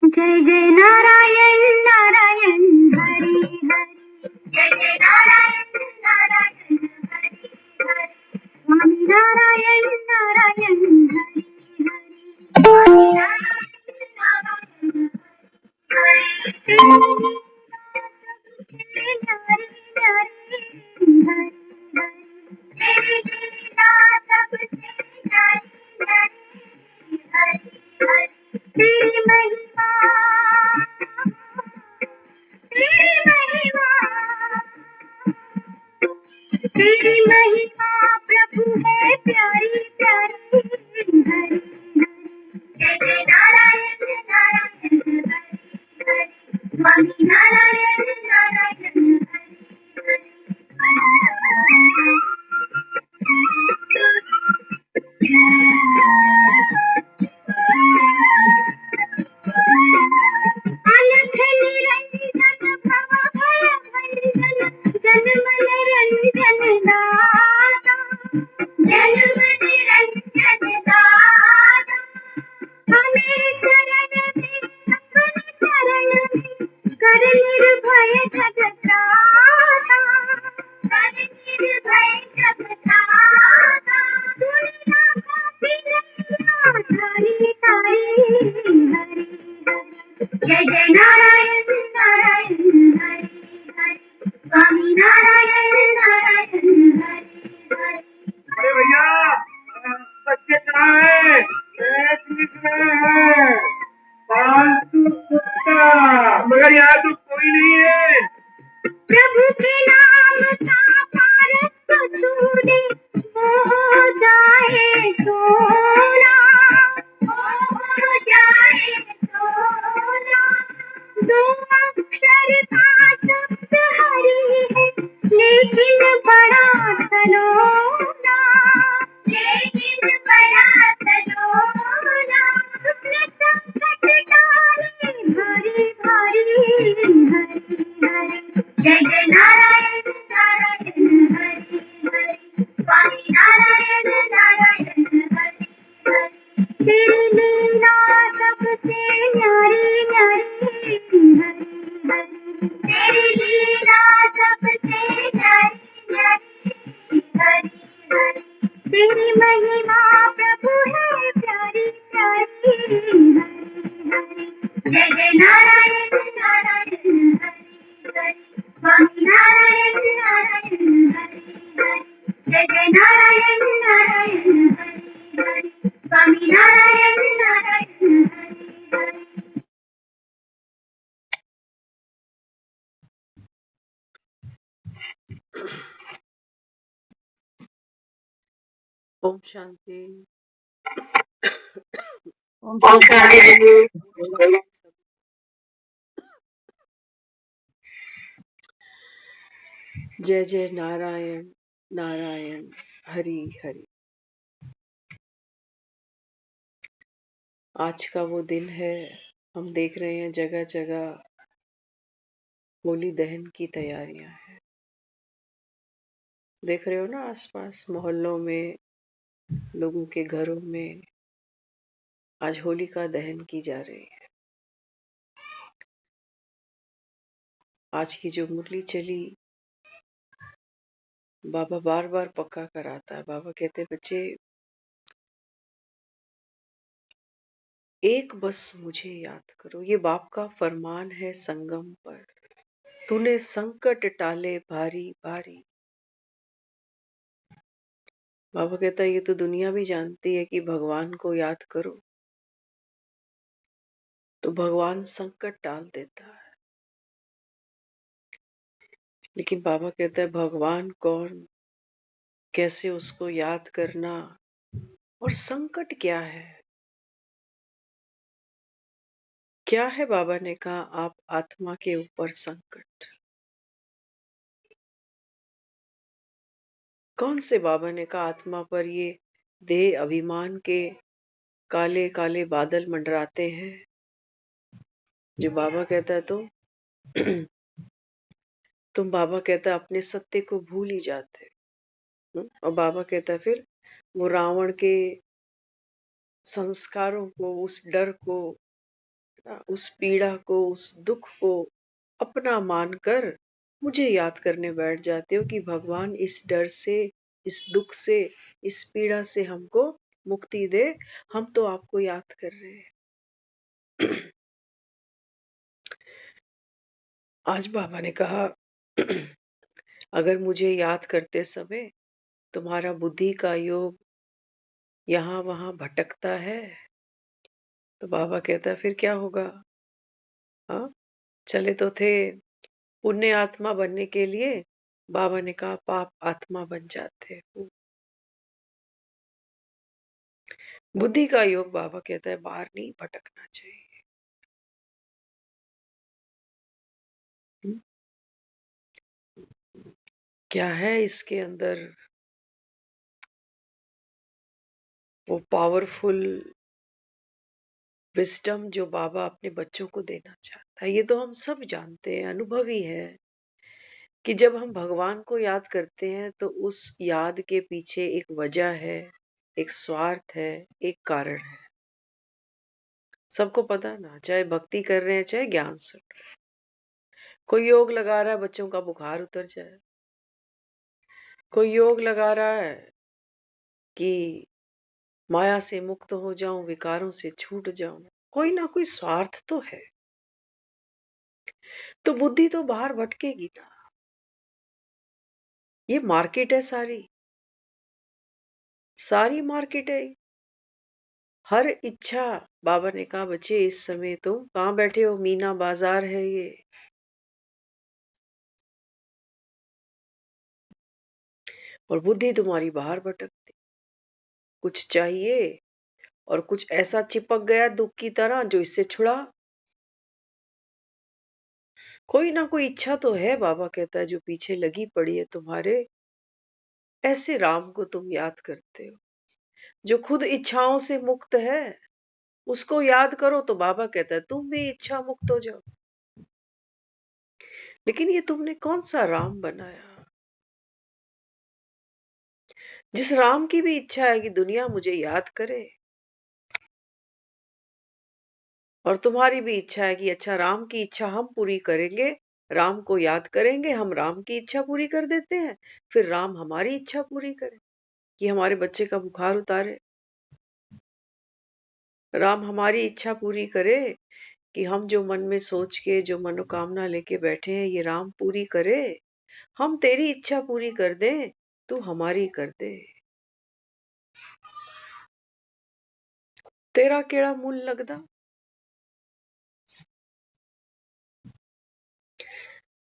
जय जय नारायण नारायण हरि हरि, जय जय नारायण नारायण हरि हरि, स्वामी नारायण नारायण हरि हरि, स्वामी नारायण नारायण हरि हरि, तेरी नारी नारी हरि हरि, तेरी लीला सबसे न्यारी न्यारी हरि हरि, तेरी महिमा तेरी महिमा तेरी महिमा प्रभु है प्यारी प्यारी हरि हरि, जय जय नारायण नारायण हरि हरि, स्वामी नारायण नारायण हरि अलख निरंजन भव भय भंजन, जन मन रंजन दाता, जन मन रंजन दाता, हमें शरण दे अपने चरण में, कर निर्भय जगत्राता, कर निर्भय जगत्राता, दुनिया को बिनैया तारी तारी हरि हरि, जय जय नारायण नारायण हरि हरि, स्वामी नारायण नारायण हरि हरि। अरे भैया बच्चे कहाँ है? दिख रहे हैं पालतू कुत्ता, मगर यहाँ तो कोई नहीं है। प्रभु के नाम का पारस को छू दे, वो हो जाए सोना, वो हो जाए सोना, दो अक्षर का शब्द हरि है, लेकिन बड़ा सलोना, लेकिन बड़ा सलोना, उसने संकट टाले भारी भारी हरि हरि, जय जय नारायण नारायण हरि हरि, स्वामी नारायण नारायण हरि हरि, तेरी लीला सबसे न्यारी न्यारी हरि हरि, तेरी लीला सबसे न्यारी न्यारी हरि हरि, तेरी महिमा प्रभु है प्यारी प्यारी हरि हरि, जय जय नारायण नारायण हरि हरि, स्वामी नारायण नारायण हरि हरि, जय जय नारायण नारायण हरि हरि, स्वामी नारायण नारायण हरि हरि। ओम शांति। ओम ओम शांति। शांति। जय जय नारायण नारायण हरि हरि। आज का वो दिन है, हम देख रहे हैं जगह जगह होली दहन की तैयारियां हैं। देख रहे हो ना, आसपास मोहल्लों में, लोगों के घरों में आज होलिका दहन की जा रही है। आज की जो मुरली चली, बाबा बार बार पक्का कराता है। बाबा कहते, बच्चे एक बस मुझे याद करो, ये बाप का फरमान है संगम पर, तूने संकट टाले भारी भारी। बाबा कहता है ये तो दुनिया भी जानती है कि भगवान को याद करो तो भगवान संकट टाल देता है। लेकिन बाबा कहता है भगवान कौन, कैसे उसको याद करना, और संकट क्या है। क्या है बाबा ने कहा, आप आत्मा के ऊपर संकट। कौन से बाबा ने कहा आत्मा पर ये देह अभिमान के काले काले बादल मंडराते हैं। जो बाबा कहता है तो तुम बाबा कहता है अपने सत्य को भूल ही जाते। और बाबा कहता है फिर वो रावण के संस्कारों को, उस डर को, उस पीड़ा को, उस दुख को अपना मानकर मुझे याद करने बैठ जाते हो कि भगवान इस डर से, इस दुख से, इस पीड़ा से हमको मुक्ति दे। हम तो आपको याद कर रहे हैं। आज बाबा ने कहा अगर मुझे याद करते समय तुम्हारा बुद्धि का योग यहाँ वहां भटकता है तो बाबा कहता है फिर क्या होगा? हाँ, चले तो थे पुण्य आत्मा बनने के लिए, बाबा ने कहा पाप आत्मा बन जाते हो। बुद्धि का योग बाबा कहता है बाहर नहीं भटकना चाहिए। हम्म, क्या है इसके अंदर वो पावरफुल विस्डम जो बाबा अपने बच्चों को देना चाहता है? ये तो हम सब जानते हैं, अनुभवी है कि जब हम भगवान को याद करते हैं तो उस याद के पीछे एक वजह है, एक स्वार्थ है, एक कारण है। सबको पता ना, चाहे भक्ति कर रहे हैं चाहे ज्ञान सुन रहे हैं। कोई योग लगा रहा है बच्चों का बुखार उतर जाए, कोई योग लगा रहा है कि माया से मुक्त हो जाऊं, विकारों से छूट जाऊं। कोई ना कोई स्वार्थ तो है। तो बुद्धि तो बाहर भटकेगी ना। ये मार्केट है, सारी सारी मार्केट है। हर इच्छा, बाबा ने कहा बच्चे इस समय तुम कहाँ बैठे हो, मीना बाजार है ये। और बुद्धि तुम्हारी बाहर भटकती, कुछ चाहिए और कुछ ऐसा चिपक गया दुख की तरह जो इससे छुड़ा। कोई ना कोई इच्छा तो है, बाबा कहता है, जो पीछे लगी पड़ी है तुम्हारे। ऐसे राम को तुम याद करते हो जो खुद इच्छाओं से मुक्त है, उसको याद करो तो बाबा कहता है तुम भी इच्छा मुक्त हो जाओ। लेकिन ये तुमने कौन सा राम बनाया जिस राम की भी इच्छा है कि दुनिया मुझे याद करे, और तुम्हारी भी इच्छा है कि अच्छा राम की इच्छा हम पूरी करेंगे, राम को याद करेंगे, हम राम की इच्छा पूरी कर देते हैं, फिर राम हमारी इच्छा पूरी करे कि हमारे बच्चे का बुखार उतारे। राम हमारी इच्छा पूरी करे कि हम जो मन में सोच के जो मनोकामना लेके बैठे हैं ये राम पूरी करे। हम तेरी इच्छा पूरी कर दें, तू हमारी कर दे। तेरा केड़ा मूल लगदा।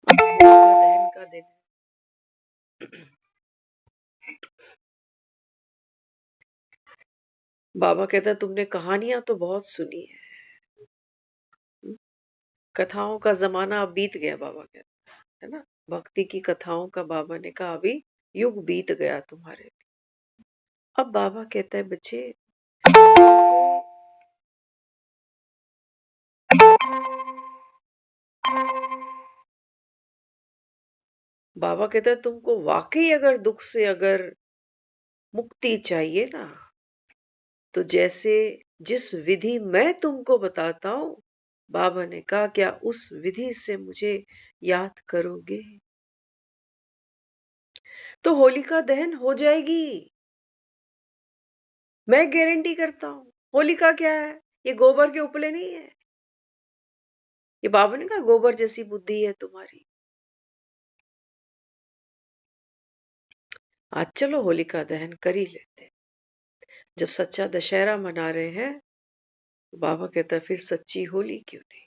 होलिका दहन का दिन। बाबा कहता है तुमने कहानियां तो बहुत सुनी है, कथाओं का जमाना अब बीत गया, बाबा कहता है ना। भक्ति की कथाओं का बाबा ने कहा अभी युग बीत गया तुम्हारे। अब बाबा कहता है बच्चे बाबा कहता है तुमको वाकई अगर दुख से अगर मुक्ति चाहिए ना, तो जैसे जिस विधि मैं तुमको बताता हूं, बाबा ने कहा क्या उस विधि से मुझे याद करोगे तो होलिका दहन हो जाएगी। मैं गारंटी करता हूं। होलिका क्या है? ये गोबर के उपले नहीं है। ये बाबा ने कहा गोबर जैसी बुद्धि है तुम्हारी। आज चलो होलिका दहन कर ही लेते हैं। जब सच्चा दशहरा मना रहे हैं तो बाबा कहता है फिर सच्ची होली क्यों नहीं।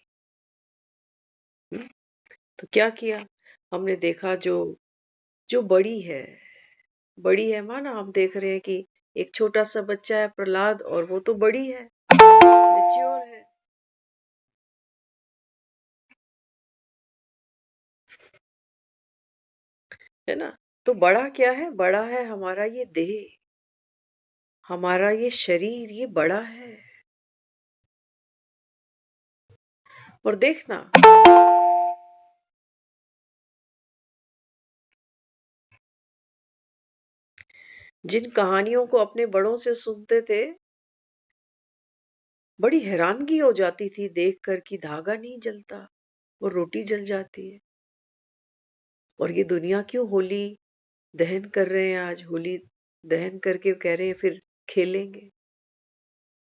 हम्म? तो क्या किया हमने देखा, जो जो बड़ी है माना, हम देख रहे हैं कि एक छोटा सा बच्चा है प्रहलाद, और वो तो बड़ी है, मैच्योर है ना। तो बड़ा क्या है? बड़ा है हमारा ये देह, हमारा ये शरीर, ये बड़ा है। और देखना जिन कहानियों को अपने बड़ों से सुनते थे, बड़ी हैरानगी हो जाती थी देखकर कि धागा नहीं जलता और रोटी जल जाती है। और ये दुनिया क्यों होली दहन कर रहे हैं, आज होली दहन करके कह रहे हैं फिर खेलेंगे,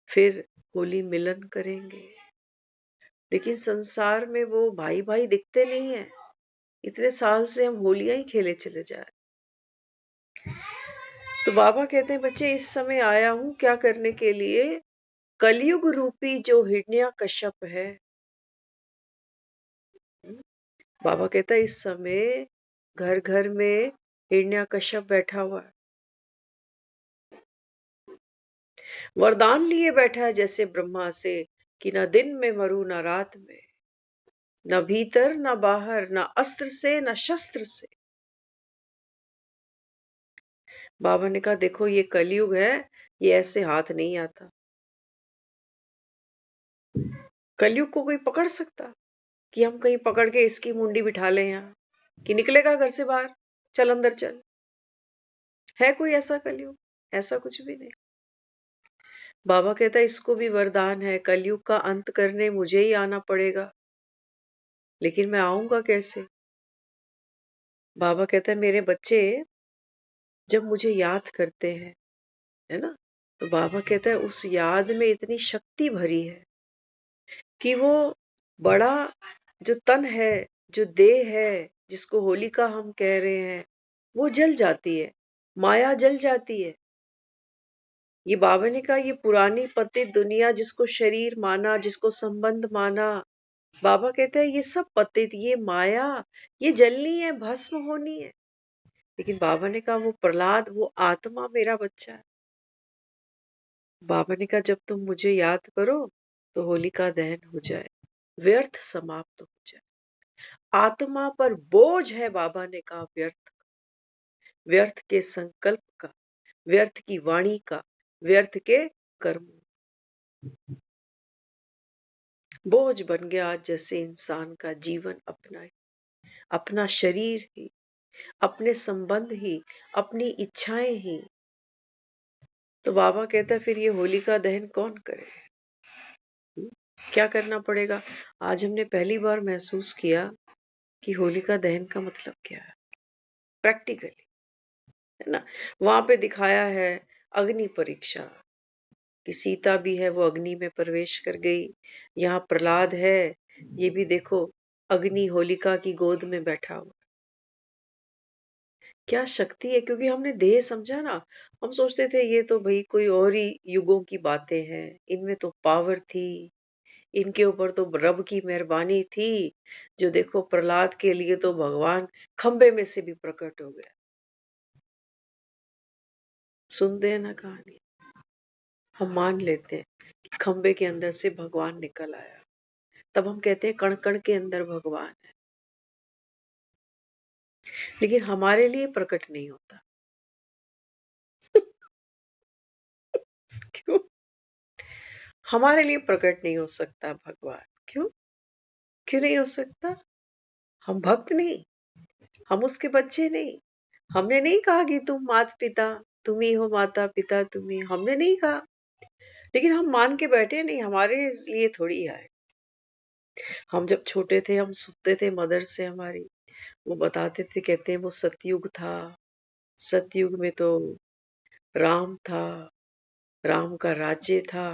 फिर होली मिलन करेंगे। लेकिन संसार में वो भाई भाई दिखते नहीं है। इतने साल से हम होलियां ही खेले चले जा रहे। तो बाबा कहते हैं बच्चे इस समय आया हूं क्या करने के लिए, कलयुग रूपी जो हिरण्यकश्यप है। बाबा कहता है इस समय घर घर में हिरण्यकश्यप बैठा हुआ है, वरदान लिए बैठा है जैसे ब्रह्मा से कि न दिन में मरू न रात में, न भीतर न बाहर, न अस्त्र से न शस्त्र से। बाबा ने कहा देखो ये कलयुग है, ये ऐसे हाथ नहीं आता। कलयुग को कोई पकड़ सकता कि हम कहीं पकड़ के इसकी मुंडी बिठा लें यहाँ कि निकलेगा घर से बाहर, चल अंदर चल। है कोई ऐसा कलयुग? ऐसा कुछ भी नहीं। बाबा कहता है इसको भी वरदान है, कलयुग का अंत करने मुझे ही आना पड़ेगा। लेकिन मैं आऊंगा कैसे? बाबा कहता है मेरे बच्चे जब मुझे याद करते हैं, है ना, तो बाबा कहता है उस याद में इतनी शक्ति भरी है कि वो बड़ा जो तन है, जो देह है, जिसको होलिका हम कह रहे हैं, वो जल जाती है, माया जल जाती है। ये बाबा ने कहा ये पुरानी पतित दुनिया जिसको शरीर माना, जिसको संबंध माना, बाबा कहते हैं ये सब पतित, ये माया, ये जलनी है, भस्म होनी है। लेकिन बाबा ने कहा वो प्रहलाद, वो आत्मा मेरा बच्चा है। बाबा ने कहा जब तुम मुझे याद करो तो होलिका दहन हो जाए, व्यर्थ समाप्त हो जाए। आत्मा पर बोझ है, बाबा ने कहा व्यर्थ, व्यर्थ के संकल्प का, व्यर्थ की वाणी का, व्यर्थ के कर्म। बोझ बन गया आज जैसे इंसान का जीवन अपना ही, अपना शरीर ही, अपने संबंध ही, अपनी इच्छाएं ही। तो बाबा कहता है फिर ये होलिका दहन कौन करे? क्या करना पड़ेगा? आज हमने पहली बार महसूस किया कि होलिका दहन का मतलब क्या है प्रैक्टिकली, है ना। वहां पे दिखाया है अग्नि परीक्षा कि सीता भी है वो अग्नि में प्रवेश कर गई, यहाँ प्रहलाद है, ये भी देखो अग्नि होलिका की गोद में बैठा हुआ। क्या शक्ति है, क्योंकि हमने देह समझा ना। हम सोचते थे ये तो भाई कोई और ही युगों की बातें हैं, इनमें तो पावर थी, इनके ऊपर तो रब की मेहरबानी थी, जो देखो प्रहलाद के लिए तो भगवान खंबे में से भी प्रकट हो गया। सुनते हैं ना कहानी, हम मान लेते हैं कि खंबे के अंदर से भगवान निकल आया, तब हम कहते हैं कण कण के अंदर भगवान है। लेकिन हमारे लिए प्रकट नहीं होता। क्यों? हमारे लिए प्रकट नहीं हो सकता भगवान, क्यों? क्यों नहीं हो सकता? हम भक्त नहीं, हम उसके बच्चे नहीं। हमने नहीं कहा कि तुम माता पिता, तुम ही हो माता पिता, तुम ही, हमने नहीं कहा। लेकिन हम मान के बैठे नहीं, हमारे लिए थोड़ी आए। हम जब छोटे थे हम सुनते थे मदर से हमारी, वो बताते थे, कहते हैं वो सतयुग था, सतयुग में तो राम था, राम का राज्य था।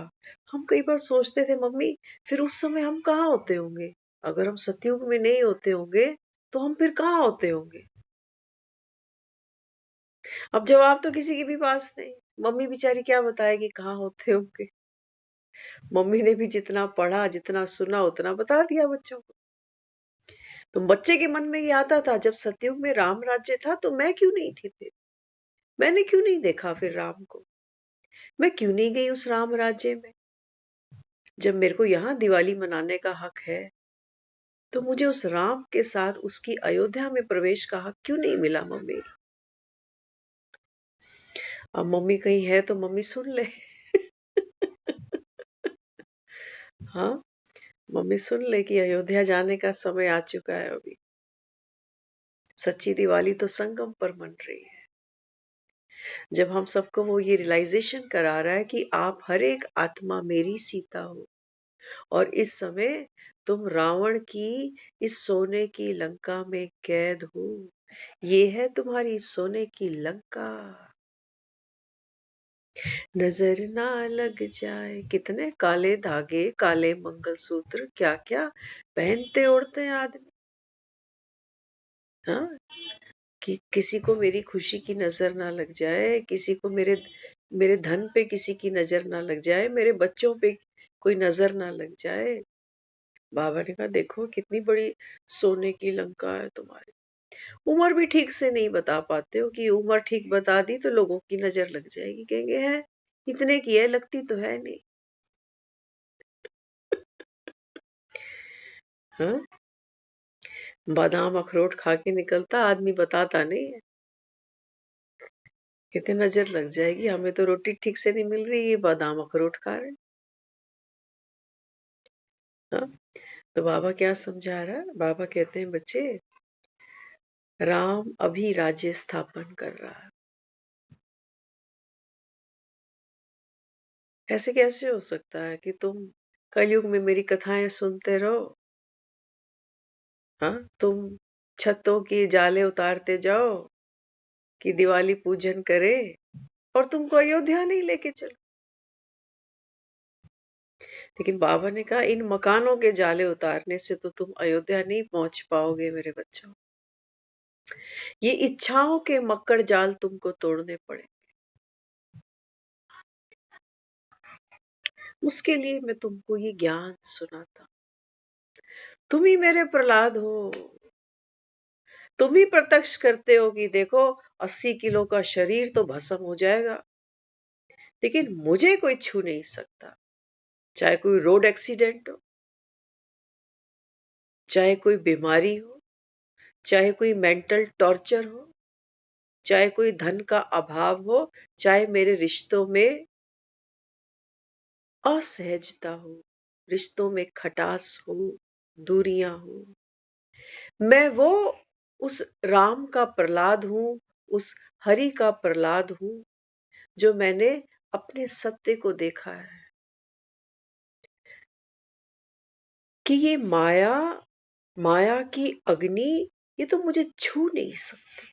हम कई बार सोचते थे मम्मी फिर उस समय हम कहाँ होते होंगे, अगर हम सतयुग में नहीं होते होंगे तो हम फिर कहाँ होते होंगे। अब जवाब तो किसी के भी पास नहीं। मम्मी बेचारी क्या बताएगी कहाँ होते होंगे। मम्मी ने भी जितना पढ़ा जितना सुना उतना बता दिया बच्चों को। तो बच्चे के मन में ये आता था जब सतयुग में राम राज्य था तो मैं क्यों नहीं थी, फिर मैंने क्यों नहीं देखा फिर राम को, मैं क्यों नहीं गई उस राम राज्य में। जब मेरे को यहाँ दिवाली मनाने का हक है तो मुझे उस राम के साथ उसकी अयोध्या में प्रवेश का हक क्यों नहीं मिला मम्मी। अब मम्मी कहीं है तो मम्मी सुन ले। हाँ, मम्मी सुन ले कि अयोध्या जाने का समय आ चुका है। अभी सच्ची दिवाली तो संगम पर मन रही है। जब हम सबको वो ये रियलाइजेशन करा रहा है कि आप हर एक आत्मा मेरी सीता हो और इस समय तुम रावण की इस सोने की लंका में कैद हो। ये है तुम्हारी सोने की लंका। नजर ना लग जाए। कितने काले धागे, काले मंगलसूत्र, क्या क्या पहनते ओढ़ते हैं आदमी। हाँ, कि किसी को मेरी खुशी की नजर ना लग जाए, किसी को मेरे मेरे धन पे किसी की नजर ना लग जाए, मेरे बच्चों पे कोई नजर ना लग जाए। बाबा ने कहा देखो कितनी बड़ी सोने की लंका है तुम्हारी। उम्र भी ठीक से नहीं बता पाते हो कि उम्र ठीक बता दी तो लोगों की नजर लग जाएगी, कहेंगे है इतने की है, लगती तो है नहीं। हाँ, बादाम अखरोट खा के निकलता आदमी, बताता नहीं है। कहते नजर लग जाएगी, हमें तो रोटी ठीक से नहीं मिल रही, ये बादाम अखरोट खा रहे हैं। हाँ, तो बाबा क्या समझा रहा है? बाबा कहते हैं बच्चे, राम अभी राज्य स्थापन कर रहा है। ऐसे कैसे हो सकता है कि तुम कलयुग में मेरी कथाएं सुनते रहो? हाँ, तुम छतों की जाले उतारते जाओ कि दिवाली पूजन करे और तुमको अयोध्या नहीं लेके चलो। लेकिन बाबा ने कहा इन मकानों के जाले उतारने से तो तुम अयोध्या नहीं पहुंच पाओगे मेरे बच्चों। ये इच्छाओं के मक्कड़ जाल तुमको तोड़ने पड़े। उसके लिए मैं तुमको ये ज्ञान सुनाता। तुम ही मेरे प्रहलाद हो। तुम ही प्रत्यक्ष करते हो कि देखो 80 किलो का शरीर तो भस्म हो जाएगा, लेकिन मुझे कोई छू नहीं सकता। चाहे कोई रोड एक्सीडेंट हो, चाहे कोई बीमारी हो, चाहे कोई मेंटल टॉर्चर हो, चाहे कोई धन का अभाव हो, चाहे मेरे रिश्तों में असहजता हो, रिश्तों में खटास हो, दूरियां हो, मैं वो उस राम का प्रहलाद हूं, उस हरि का प्रहलाद हूं जो मैंने अपने सत्य को देखा है कि ये माया, माया की अग्नि, ये तो मुझे छू नहीं सकती।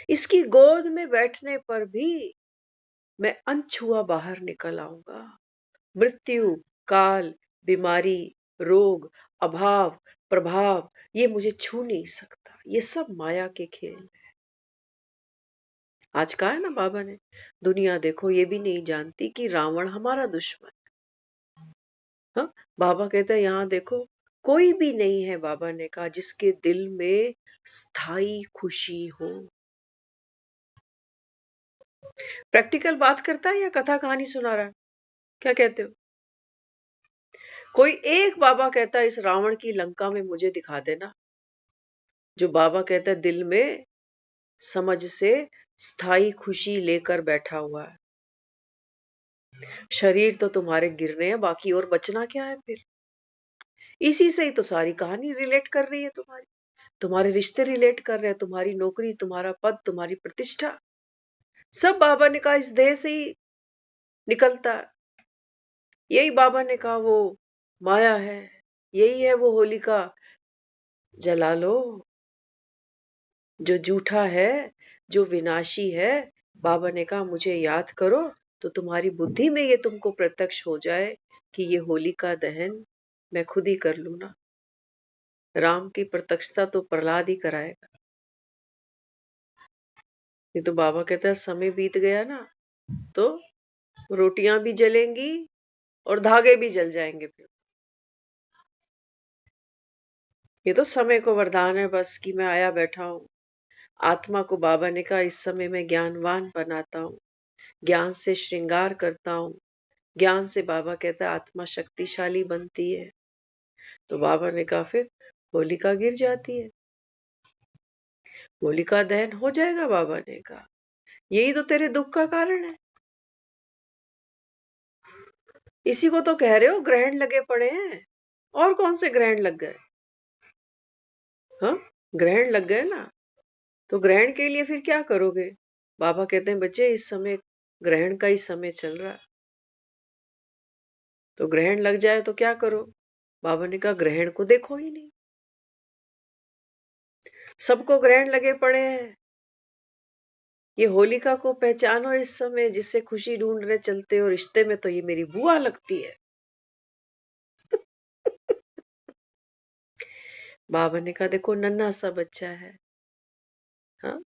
इसकी गोद में बैठने पर भी मैं अनछुआ बाहर निकल आऊंगा। मृत्यु, काल, बीमारी, रोग, अभाव, प्रभाव, ये मुझे छू नहीं सकता। ये सब माया के खेल। आज कहा है ना बाबा ने, दुनिया देखो ये भी नहीं जानती कि रावण हमारा दुश्मन। हाँ, बाबा कहते हैं यहाँ देखो कोई भी नहीं है, बाबा ने कहा, जिसके दिल में स्थायी खुशी हो। प्रैक्टिकल बात करता है या कथा कहानी सुना रहा है? क्या कहते हो? कोई एक बाबा कहता है इस रावण की लंका में मुझे दिखा देना, जो बाबा कहता है दिल में समझ से स्थायी खुशी लेकर बैठा हुआ है। शरीर तो तुम्हारे गिरने हैं, बाकी और बचना क्या है फिर? इसी से ही तो सारी कहानी रिलेट कर रही है तुम्हारी। तुम्हारे रिश्ते रिलेट कर रहे हैं, तुम्हारी नौकरी, तुम्हारा पद, तुम्हारी प्रतिष्ठा, सब बाबा ने कहा इस देह से ही निकलता है। यही बाबा ने कहा वो माया है, यही है वो होलिका, जला लो। जो झूठा है, जो विनाशी है, बाबा ने कहा मुझे याद करो तो तुम्हारी बुद्धि में ये तुमको प्रत्यक्ष हो जाए कि ये होलिका दहन मैं खुद ही कर लू ना। राम की प्रत्यक्षता तो प्रहलाद ही कराएगा। ये तो बाबा कहता है समय बीत गया ना तो रोटियां भी जलेंगी और धागे भी जल जाएंगे फिर। ये तो समय को वरदान है बस कि मैं आया बैठा हूँ। आत्मा को बाबा ने कहा इस समय मैं ज्ञानवान बनाता हूँ, ज्ञान से श्रृंगार करता हूँ। ज्ञान से बाबा कहता है आत्मा शक्तिशाली बनती है। तो बाबा ने कहा फिर होलिका गिर जाती है, होलिका दहन हो जाएगा। बाबा ने कहा यही तो तेरे दुख का कारण है। इसी को तो कह रहे हो ग्रहण लगे पड़े हैं। और कौन से ग्रहण लग गए? हाँ, ग्रहण लग गए ना। तो ग्रहण के लिए फिर क्या करोगे? बाबा कहते हैं बच्चे इस समय ग्रहण का ही समय चल रहा है, तो ग्रहण लग जाए तो क्या करो? बाबा ने कहा ग्रहण को देखो ही नहीं, सबको ग्रहण लगे पड़े हैं। ये होलिका को पहचानो इस समय जिससे खुशी ढूंढने चलते हो, रिश्ते में तो ये मेरी बुआ लगती है। बाबा ने कहा देखो नन्हा सा बच्चा है, हाँ,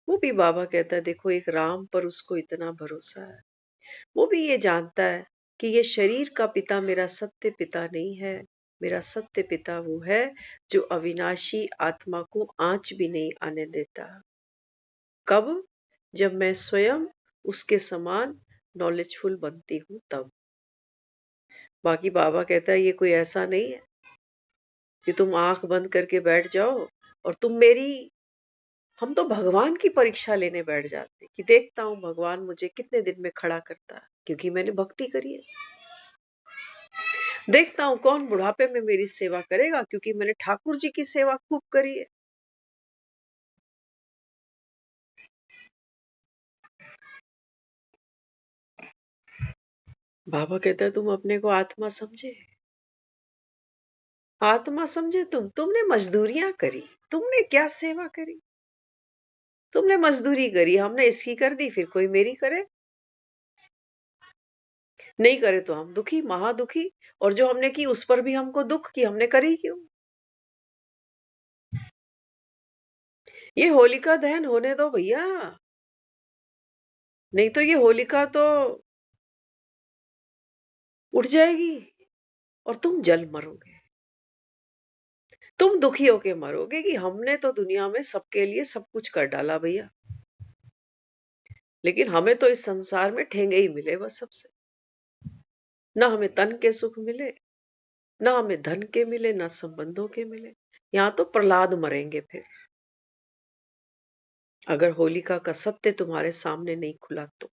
वो भी बाबा कहता है देखो एक राम पर उसको इतना भरोसा है, वो भी ये जानता है कि ये शरीर का पिता मेरा सत्य पिता नहीं है, मेरा सत्य पिता वो है जो अविनाशी आत्मा को आंच भी नहीं आने देता। कब? जब मैं स्वयं उसके समान नॉलेजफुल बनती हूँ तब। बाकी बाबा कहता है ये कोई ऐसा नहीं है कि तुम आंख बंद करके बैठ जाओ और तुम मेरी, हम तो भगवान की परीक्षा लेने बैठ जाते कि देखता हूँ भगवान मुझे कितने दिन में खड़ा करता है, क्योंकि मैंने भक्ति करी है। देखता हूँ कौन बुढ़ापे में मेरी सेवा करेगा, क्योंकि मैंने ठाकुर जी की सेवा खूब करी है। बाबा कहता है तुम अपने को आत्मा समझे, आत्मा समझे तुमने मजदूरियां करी, तुमने क्या सेवा करी, तुमने मजदूरी करी, हमने इसकी कर दी, फिर कोई मेरी करे, नहीं करे तो हम दुखी, महादुखी, और जो हमने की उस पर भी हमको दुख कि हमने करी क्यों। ये होलिका दहन होने दो भैया, नहीं तो ये होलिका तो उठ जाएगी और तुम जल मरोगे, तुम दुखी होके मरोगे कि हमने तो दुनिया में सबके लिए सब कुछ कर डाला भैया, लेकिन हमें तो इस संसार में ठेंगे ही मिले बस सबसे, ना हमें तन के सुख मिले, ना हमें धन के मिले, ना संबंधों के मिले। यहाँ तो प्रहलाद मरेंगे फिर, अगर होलिका का सत्य तुम्हारे सामने नहीं खुला तो।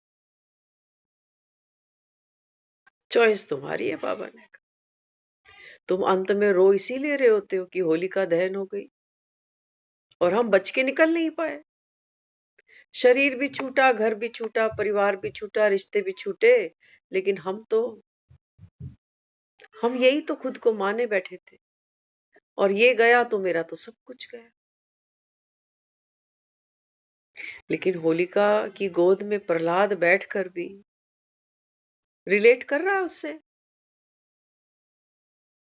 चॉइस तुम्हारी है, बाबा ने कहा। तुम अंत में रो इसीलिए रहे होते हो कि होलिका दहन हो गई और हम बच के निकल नहीं पाए, शरीर भी छूटा, घर भी छूटा, परिवार भी छूटा, रिश्ते भी छूटे, लेकिन हम यही तो खुद को माने बैठे थे, और ये गया तो मेरा तो सब कुछ गया। लेकिन होलिका की गोद में प्रहलाद बैठकर भी रिलेट कर रहा है उससे,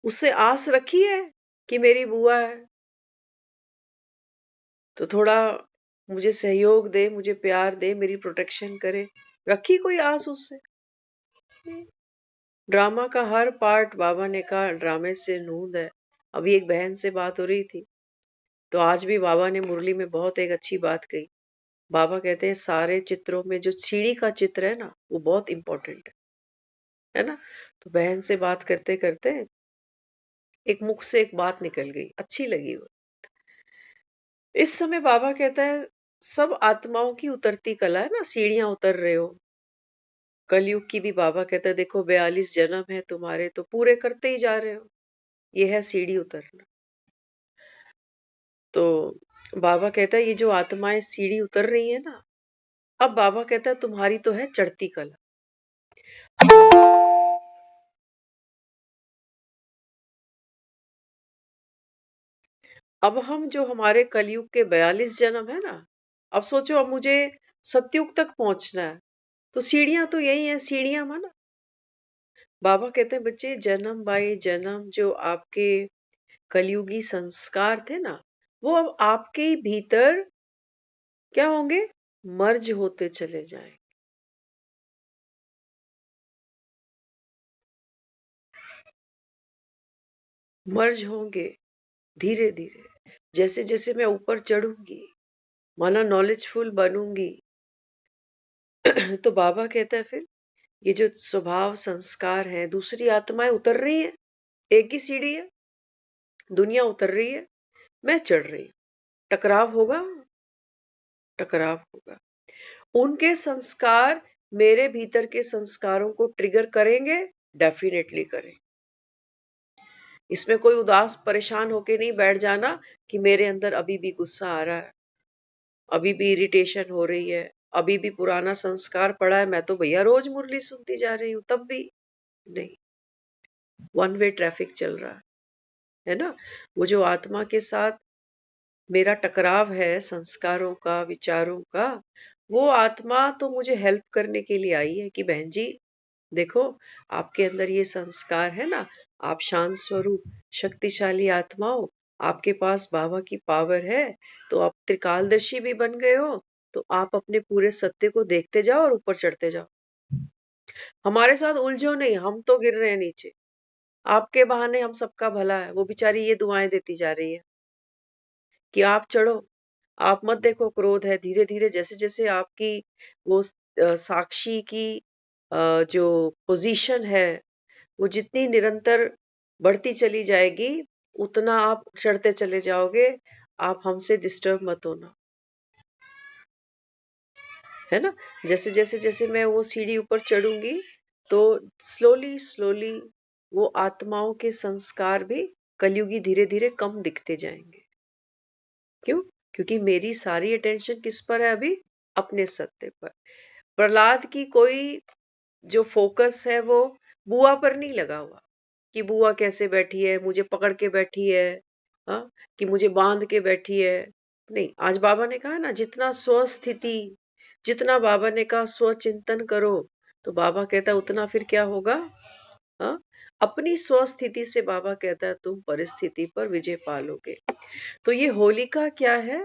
उससे आस रखी है कि मेरी बुआ है तो थोड़ा मुझे सहयोग दे, मुझे प्यार दे, मेरी प्रोटेक्शन करे, रखी कोई आस उससे। ड्रामा का हर पार्ट बाबा ने कहा ड्रामे से नूंद है। अभी एक बहन से बात हो रही थी, तो आज भी बाबा ने मुरली में बहुत एक अच्छी बात कही। बाबा कहते हैं सारे चित्रों में जो सीढ़ी का चित्र है ना वो बहुत इंपॉर्टेंट है ना। तो बहन से बात करते करते एक मुख से एक बात निकल गई, अच्छी लगी वो। इस समय बाबा कहता है सब आत्माओं की उतरती कला है ना, सीढ़ियां उतर रहे हो। कलयुग की भी बाबा कहता है देखो 42 जन्म है तुम्हारे, तो पूरे करते ही जा रहे हो, ये है सीढ़ी उतरना। तो बाबा कहता है ये जो आत्माएं सीढ़ी उतर रही है ना, अब बाबा कहता है तुम्हारी तो है चढ़ती कला। अब हम जो हमारे कलयुग के 42 जन्म है ना, अब सोचो अब मुझे सतयुग तक पहुंचना है, तो सीढ़ियां तो यही है, सीढ़ियां माना। बाबा कहते हैं बच्चे जन्म बाई जन्म जो आपके कलयुगी संस्कार थे ना, वो अब आपके ही भीतर क्या होंगे, मर्ज होते चले जाएं। मर्ज होंगे धीरे धीरे, जैसे जैसे मैं ऊपर चढ़ूंगी, माना नॉलेजफुल बनूंगी। तो बाबा कहता है फिर ये जो स्वभाव संस्कार है, दूसरी आत्माएं उतर रही है, एक ही सीढ़ी है, दुनिया उतर रही है, मैं चढ़ रही हूं, टकराव होगा, टकराव होगा। उनके संस्कार मेरे भीतर के संस्कारों को ट्रिगर करेंगे, डेफिनेटली करें। इसमें कोई उदास परेशान होके नहीं बैठ जाना कि मेरे अंदर अभी भी गुस्सा आ रहा है, अभी भी इरिटेशन हो रही है, अभी भी पुराना संस्कार पड़ा है, मैं तो भैया रोज मुरली सुनती जा रही हूँ, तब भी नहीं। वन वे ट्रैफिक चल रहा है ना। वो जो आत्मा के साथ मेरा टकराव है संस्कारों का, विचारों का, वो आत्मा तो मुझे हेल्प करने के लिए आई है कि बहन जी देखो, आपके अंदर ये संस्कार है ना, आप शांत स्वरूप शक्तिशाली आत्मा हो, आपके पास बाबा की पावर है, तो आप त्रिकालदर्शी भी बन गए हो, तो आप अपने पूरे सत्य को देखते जाओ और ऊपर चढ़ते जाओ। हमारे साथ उलझो नहीं, हम तो गिर रहे हैं नीचे। आपके बहाने हम सबका भला है। वो बेचारी ये दुआएं देती जा रही है कि आप चढ़ो, आप मत देखो क्रोध है। धीरे धीरे जैसे जैसे आपकी वो साक्षी की जो पोजीशन है वो जितनी निरंतर बढ़ती चली जाएगी, उतना आप चढ़ते चले जाओगे। आप हमसे डिस्टर्ब मत होना, है ना। जैसे जैसे जैसे मैं वो सीढ़ी ऊपर चढ़ूंगी, तो स्लोली स्लोली वो आत्माओं के संस्कार भी कलयुगी धीरे धीरे कम दिखते जाएंगे। क्यों? क्योंकि मेरी सारी अटेंशन किस पर है अभी? अपने सत्य पर। प्रहलाद की कोई जो फोकस है वो बुआ पर नहीं लगा हुआ कि बुआ कैसे बैठी है, मुझे पकड़ के बैठी है, हाँ, कि मुझे बांध के बैठी है। नहीं, आज बाबा ने कहा ना, जितना स्वस्थिति, जितना बाबा ने कहा स्वचिंतन करो, तो बाबा कहता है उतना फिर क्या होगा? हाँ, अपनी स्वस्थिति से बाबा कहता है तुम परिस्थिति पर विजय पालोगे। तो ये होलिका क्या है?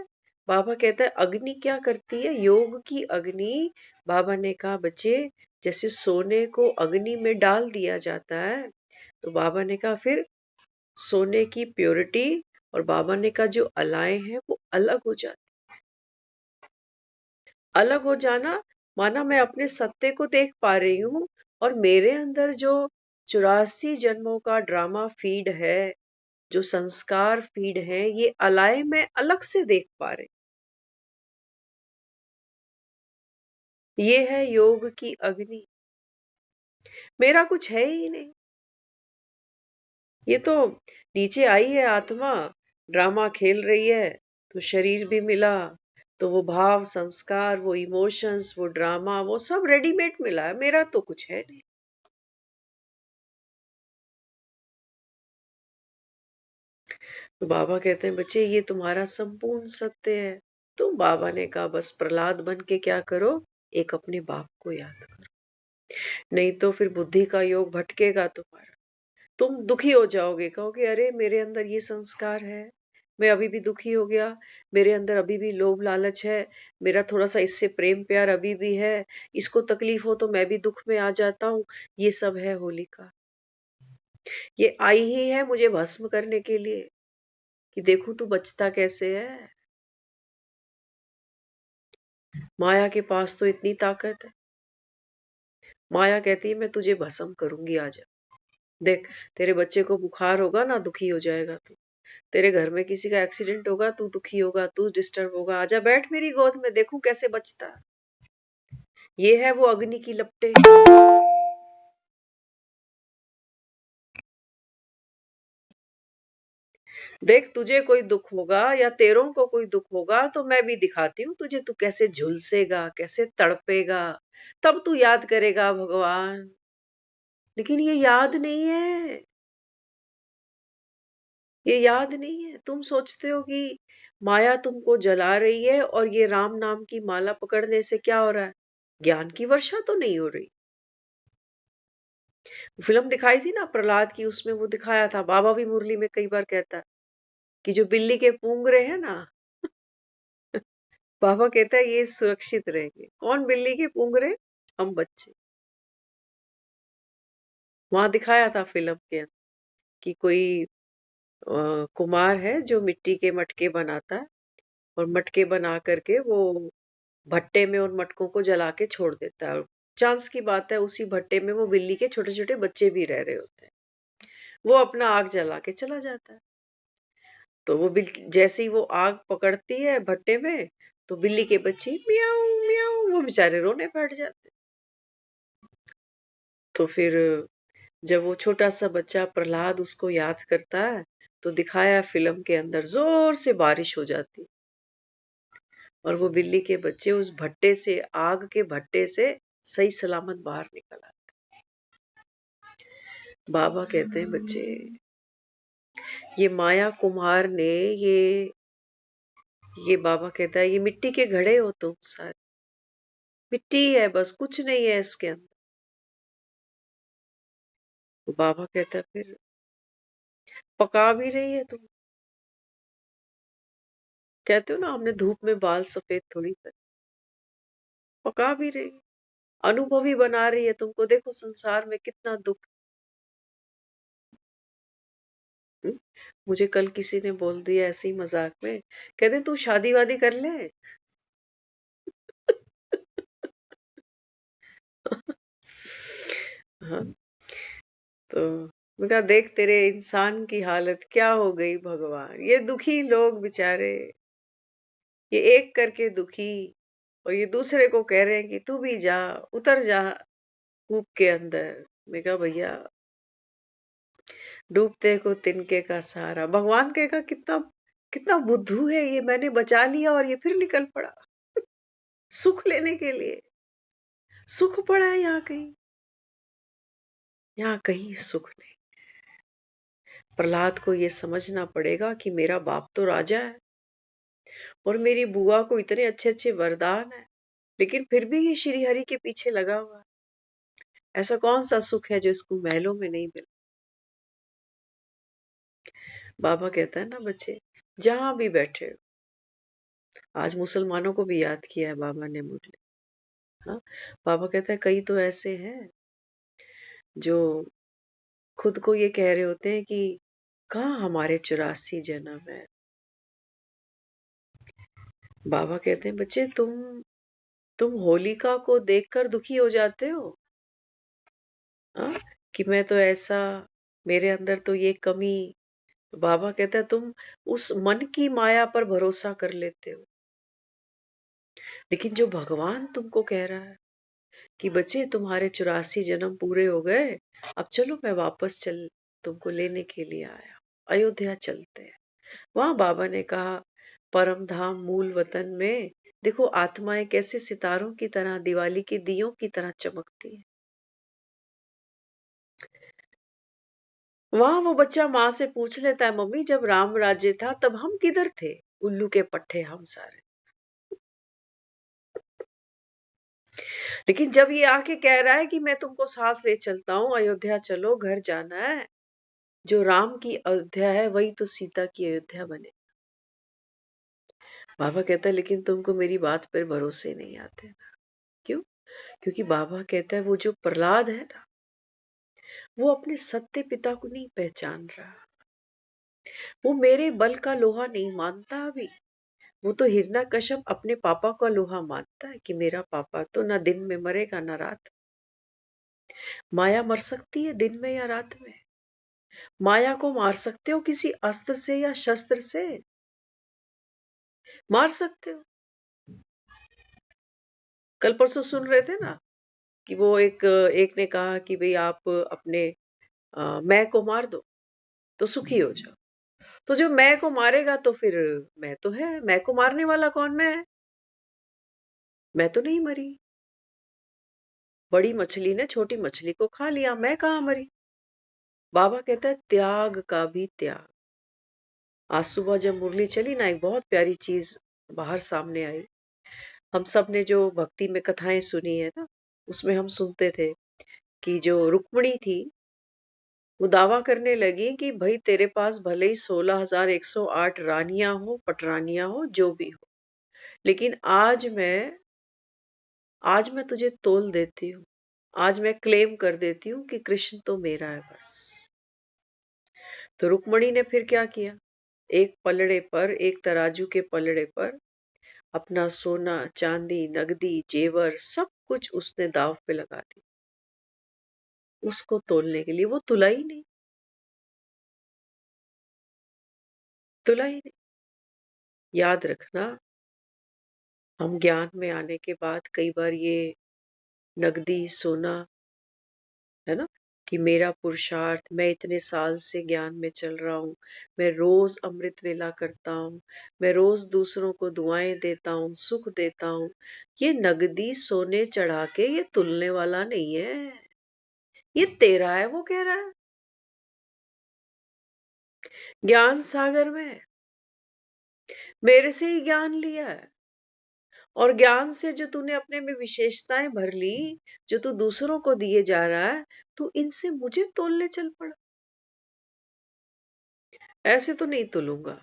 बाबा कहता है अग्नि क्या करती है? योग की अग्नि। बाबा ने कहा बच्चे, जैसे सोने को अग्नि में डाल दिया जाता है, तो बाबा ने कहा फिर सोने की प्योरिटी और बाबा ने कहा जो अलाएं हैं वो अलग हो जाती। अलग हो जाना माना मैं अपने सत्य को देख पा रही हूँ, और मेरे अंदर जो 84 जन्मों का ड्रामा फीड है, जो संस्कार फीड है, ये अलाए मैं अलग से देख पा रही। ये है योग की अग्नि। मेरा कुछ है ही नहीं। ये तो नीचे आई है आत्मा, ड्रामा खेल रही है, तो शरीर भी मिला, तो वो भाव संस्कार, वो इमोशंस, वो ड्रामा, वो सब रेडीमेड मिला है। मेरा तो कुछ है नहीं। तो बाबा कहते हैं बच्चे ये तुम्हारा संपूर्ण सत्य है। तो बाबा ने कहा बस प्रहलाद बन के क्या करो, एक अपने बाप को याद करो, नहीं तो फिर बुद्धि का योग भटकेगा तुम्हारा। तुम दुखी हो जाओगे, कहोगे अरे मेरे अंदर ये संस्कार है, मैं अभी भी दुखी हो गया, मेरे अंदर अभी भी लोभ लालच है, मेरा थोड़ा सा इससे प्रेम प्यार अभी भी है, इसको तकलीफ हो तो मैं भी दुख में आ जाता हूँ। ये सब है होलिका। ये आई ही है मुझे भस्म करने के लिए कि देखूं तू बचता कैसे है। माया के पास तो इतनी ताकत है। माया कहती है मैं तुझे भस्म करूंगी, आजा देख। तेरे बच्चे को बुखार होगा ना, दुखी हो जाएगा तू। तेरे घर में किसी का एक्सीडेंट होगा, तू दुखी होगा, तू डिस्टर्ब होगा, आजा बैठ मेरी गोद में, देखूं कैसे बचता है। ये है वो अग्नि की लपटें। देख तुझे कोई दुख होगा या तेरों को कोई दुख होगा, तो मैं भी दिखाती हूँ तुझे, तू कैसे झुलसेगा, कैसे तड़पेगा, तब तू याद करेगा भगवान। लेकिन ये याद नहीं है। ये याद नहीं है। तुम सोचते हो कि माया तुमको जला रही है, और ये राम नाम की माला पकड़ने से क्या हो रहा है? ज्ञान की वर्षा तो नहीं हो रही। फिल्म दिखाई थी ना प्रहलाद की, उसमें वो दिखाया था, बाबा भी मुरली में कई बार कहता है कि जो बिल्ली के पूंगरे हैं ना, बाबा कहता है ये सुरक्षित रहेंगे। कौन बिल्ली के पूंगरे? हम बच्चे। वहां दिखाया था फिल्म के अंदर कि कोई कुमार है जो मिट्टी के मटके बनाता है, और मटके बना करके वो भट्टे में उन मटकों को जला के छोड़ देता है। चांस की बात है उसी भट्टे में वो बिल्ली के छोटे छोटे बच्चे भी रह रहे होते हैं। वो अपना आग जला के चला जाता है। तो वो जैसे ही वो आग पकड़ती है भट्टे में, तो बिल्ली के बच्चे म्याऊं म्याऊं वो बेचारे रोने बैठ जाते। तो फिर जब वो छोटा सा बच्चा प्रहलाद उसको याद करता है, तो दिखाया फिल्म के अंदर जोर से बारिश हो जाती। और वो बिल्ली के बच्चे उस भट्टे से, आग के भट्टे से सही सलामत बाहर निकल आए। बाबा कहते हैं बच्चे, ये माया कुम्हार ने ये बाबा कहता है ये मिट्टी के घड़े हो तुम सारे, मिट्टी है बस, कुछ नहीं है इसके अंदर। तो बाबा कहता है फिर पका भी रही है तुम, कहते हो ना हमने धूप में बाल सफेद थोड़ी कर, पका भी रही है, अनुभवी बना रही है तुमको। देखो संसार में कितना दुख। हम्म? मुझे कल किसी ने बोल दिया ऐसे ही मजाक में, कहते तू शादी वादी कर ले। हाँ, तो मैं कहा देख तेरे इंसान की हालत क्या हो गई भगवान, ये दुखी लोग बेचारे, ये एक करके दुखी, और ये दूसरे को कह रहे हैं कि तू भी जा, उतर जा कूप के अंदर। मैं कहा भैया डूबते को तिनके का सहारा, भगवान कहेगा कितना कितना बुद्धू है ये, मैंने बचा लिया और ये फिर निकल पड़ा सुख लेने के लिए। सुख पड़ा है यहाँ कहीं, यहाँ कहीं सुख नहीं। प्रहलाद को ये समझना पड़ेगा कि मेरा बाप तो राजा है और मेरी बुआ को इतने अच्छे अच्छे वरदान है, लेकिन फिर भी ये श्री हरि के पीछे लगा हुआ है। ऐसा कौन सा सुख है जो इसको महलों में नहीं मिला। बाबा कहता है ना बच्चे, जहां भी बैठे हो, आज मुसलमानों को भी याद किया है बाबा ने मुझे। हाँ, बाबा कहता है कई तो ऐसे हैं जो खुद को ये कह रहे होते हैं कि कहाँ हमारे 84 जन्म है। बाबा कहते हैं बच्चे तुम होलिका को देखकर दुखी हो जाते हो, हाँ, कि मैं तो ऐसा, मेरे अंदर तो ये कमी। तो बाबा कहता है तुम उस मन की माया पर भरोसा कर लेते हो, लेकिन जो भगवान तुमको कह रहा है कि बच्चे तुम्हारे 84 जन्म पूरे हो गए, अब चलो मैं वापस चल तुमको लेने के लिए आया, अयोध्या चलते हैं। वहां बाबा ने कहा परम धाम मूल वतन में देखो आत्माएं कैसे सितारों की तरह, दिवाली के दियों की तरह चमकती है। वहां वो बच्चा माँ से पूछ लेता है मम्मी जब राम राज्य था तब हम किधर थे, उल्लू के पट्टे हम सारे। लेकिन जब ये आके कह रहा है कि मैं तुमको साथ ले चलता हूँ, अयोध्या चलो, घर जाना है, जो राम की अयोध्या है वही तो सीता की अयोध्या बने। बाबा कहता है लेकिन तुमको मेरी बात पर भरोसे नहीं आते ना। क्यों? क्योंकि बाबा कहता है वो जो प्रहलाद है ना, वो अपने सत्य पिता को नहीं पहचान रहा, वो मेरे बल का लोहा नहीं मानता अभी। वो तो हिरण्यकश्यप अपने पापा का लोहा मानता है कि मेरा पापा तो ना दिन में मरेगा ना रात। माया मर सकती है दिन में या रात में। माया को मार सकते हो किसी अस्त्र से या शस्त्र से, मार सकते हो। कल परसों सुन रहे थे ना कि वो एक ने कहा कि भाई आप अपने मैं को मार दो तो सुखी हो जाओ। तो जो मैं को मारेगा तो फिर मैं तो है, मैं को मारने वाला कौन? मैं है, मैं तो नहीं मरी। बड़ी मछली ने छोटी मछली को खा लिया, मैं कहाँ मरी। बाबा कहता है त्याग का भी त्याग। आज सुबह जब मुरली चली ना, एक बहुत प्यारी चीज बाहर सामने आई। हम सब ने जो भक्ति में कथाएं सुनी है ना, उसमें हम सुनते थे कि जो रुक्मणी थी वो दावा करने लगी कि भाई तेरे पास भले ही 16,108 रानियां हो, पटरानियां हो, जो भी हो, लेकिन आज मैं तुझे तोल देती हूँ, आज मैं क्लेम कर देती हूँ कि कृष्ण तो मेरा है बस। तो रुक्मणी ने फिर क्या किया, एक पलड़े पर, एक तराजू के पलड़े पर अपना सोना चांदी नगदी जेवर सब कुछ उसने दाव पे लगा दी, उसको तोलने के लिए। वो तुला ही नहीं, तुला ही नहीं। याद रखना, हम ज्ञान में आने के बाद कई बार ये नगदी सोना, है ना, कि मेरा पुरुषार्थ, मैं इतने साल से ज्ञान में चल रहा हूँ, मैं रोज अमृत वेला करता हूँ, मैं रोज दूसरों को दुआएं देता हूँ, सुख देता हूँ, ये नगदी सोने चढ़ा के ये तुलने वाला नहीं है, ये तेरा है। वो कह रहा है ज्ञान सागर में मेरे से ही ज्ञान लिया है, और ज्ञान से जो तूने अपने में विशेषताएं भर ली, जो तू दूसरों को दिए जा रहा है, तू इनसे मुझे तोलने चल पड़ा। ऐसे तो नहीं तुलूंगा।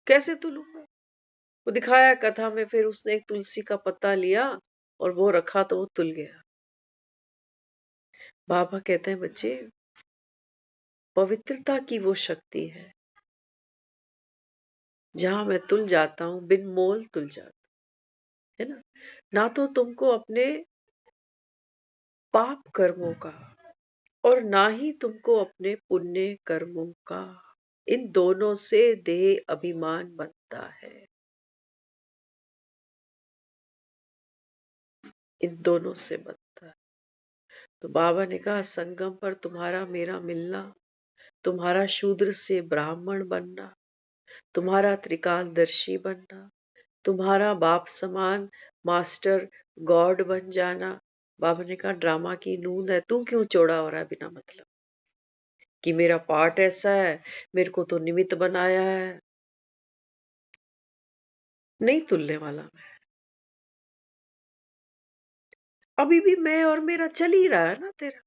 कैसे तुलूंगा? वो दिखाया कथा में, फिर उसने एक तुलसी का पत्ता लिया और वो रखा तो वो तुल गया। बाबा कहते हैं बच्चे, पवित्रता की वो शक्ति है जहां मैं तुल जाता हूं, बिन मोल तुल जाता, है ना। ना तो तुमको अपने पाप कर्मों का और ना ही तुमको अपने पुण्य कर्मों का, इन दोनों से देह अभिमान बनता है, इन दोनों से बनता है। तो बाबा ने कहा संगम पर तुम्हारा मेरा मिलना, तुम्हारा शूद्र से ब्राह्मण बनना, तुम्हारा त्रिकालदर्शी बनना, तुम्हारा बाप समान मास्टर गॉड बन जाना। बाबा ने कहा ड्रामा की नूंद है, तू क्यों चौड़ा हो रहा है बिना मतलब कि मेरा पार्ट ऐसा है, मेरे को तो निमित्त बनाया है। नहीं तुलने वाला मैं, अभी भी मैं और मेरा चल ही रहा है ना तेरा।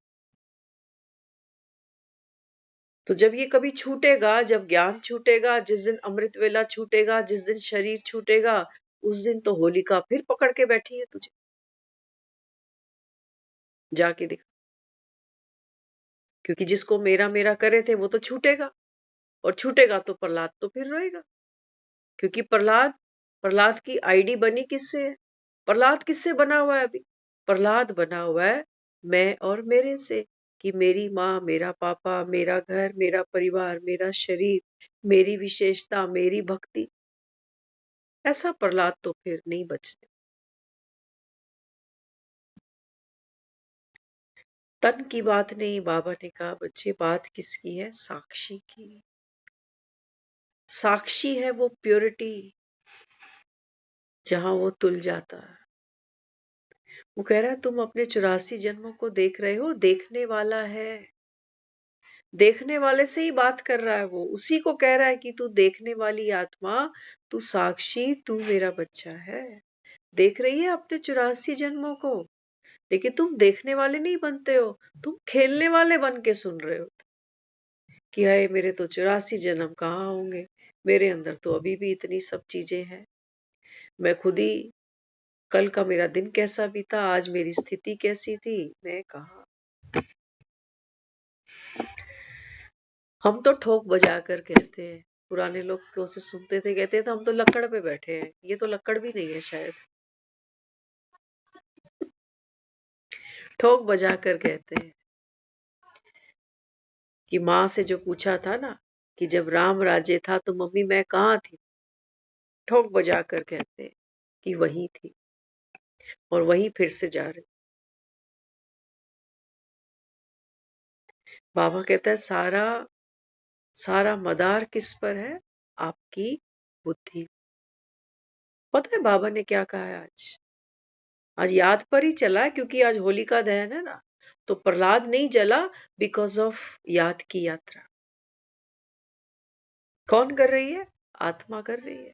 तो जब ये कभी छूटेगा, जब ज्ञान छूटेगा, जिस दिन अमृत वेला छूटेगा, जिस दिन शरीर छूटेगा, उस दिन तो होलिका फिर पकड़ के बैठी है तुझे। जाके दिखा, क्योंकि जिसको मेरा मेरा करे थे वो तो छूटेगा, और छूटेगा तो प्रहलाद तो फिर रोएगा। क्योंकि प्रहलाद, प्रहलाद की आईडी बनी किससे है? प्रहलाद किससे बना हुआ है अभी? प्रहलाद बना हुआ है मैं और मेरे से, कि मेरी माँ, मेरा पापा, मेरा घर, मेरा परिवार, मेरा शरीर, मेरी विशेषता, मेरी भक्ति। ऐसा प्रहलाद तो फिर नहीं बचने। तन की बात नहीं, बाबा ने कहा बच्चे बात किसकी है? साक्षी की। साक्षी है वो प्योरिटी जहां वो तुल जाता है। वो कह रहा है तुम अपने 84 जन्मों को देख रहे हो, देखने वाला है, देखने वाले से ही बात कर रहा है वो, उसी को कह रहा है कि तू देखने वाली आत्मा, तू साक्षी, तू मेरा बच्चा है। देख रही है अपने 84 जन्मों को, लेकिन तुम देखने वाले नहीं बनते हो, तुम खेलने वाले बन के सुन रहे हो कि हाय मेरे तो 84 जन्म कहाँ होंगे, मेरे अंदर तो अभी भी इतनी सब चीजें हैं। मैं खुद ही, कल का मेरा दिन कैसा बीता, आज मेरी स्थिति कैसी थी, मैं कहा। हम तो ठोक बजा कर कहते हैं, पुराने लोग को से सुनते थे, कहते थे हम तो लक्कड़ पे बैठे हैं। ये तो लक्कड़ भी नहीं है शायद, ठोक बजा कर कहते हैं। कि माँ से जो पूछा था ना कि जब राम राज्य था तो मम्मी मैं कहाँ थी, ठोक बजा कर कहते हैं कि वही थी, और वही फिर से जा रही। बाबा कहता है सारा सारा मदार किस पर है? आपकी बुद्धि। पता है बाबा ने क्या कहा है आज? आज याद पर ही चला है, क्योंकि आज होलिका दहन है ना, तो प्रहलाद नहीं जला बिकॉज ऑफ याद की यात्रा। कौन कर रही है? आत्मा कर रही है।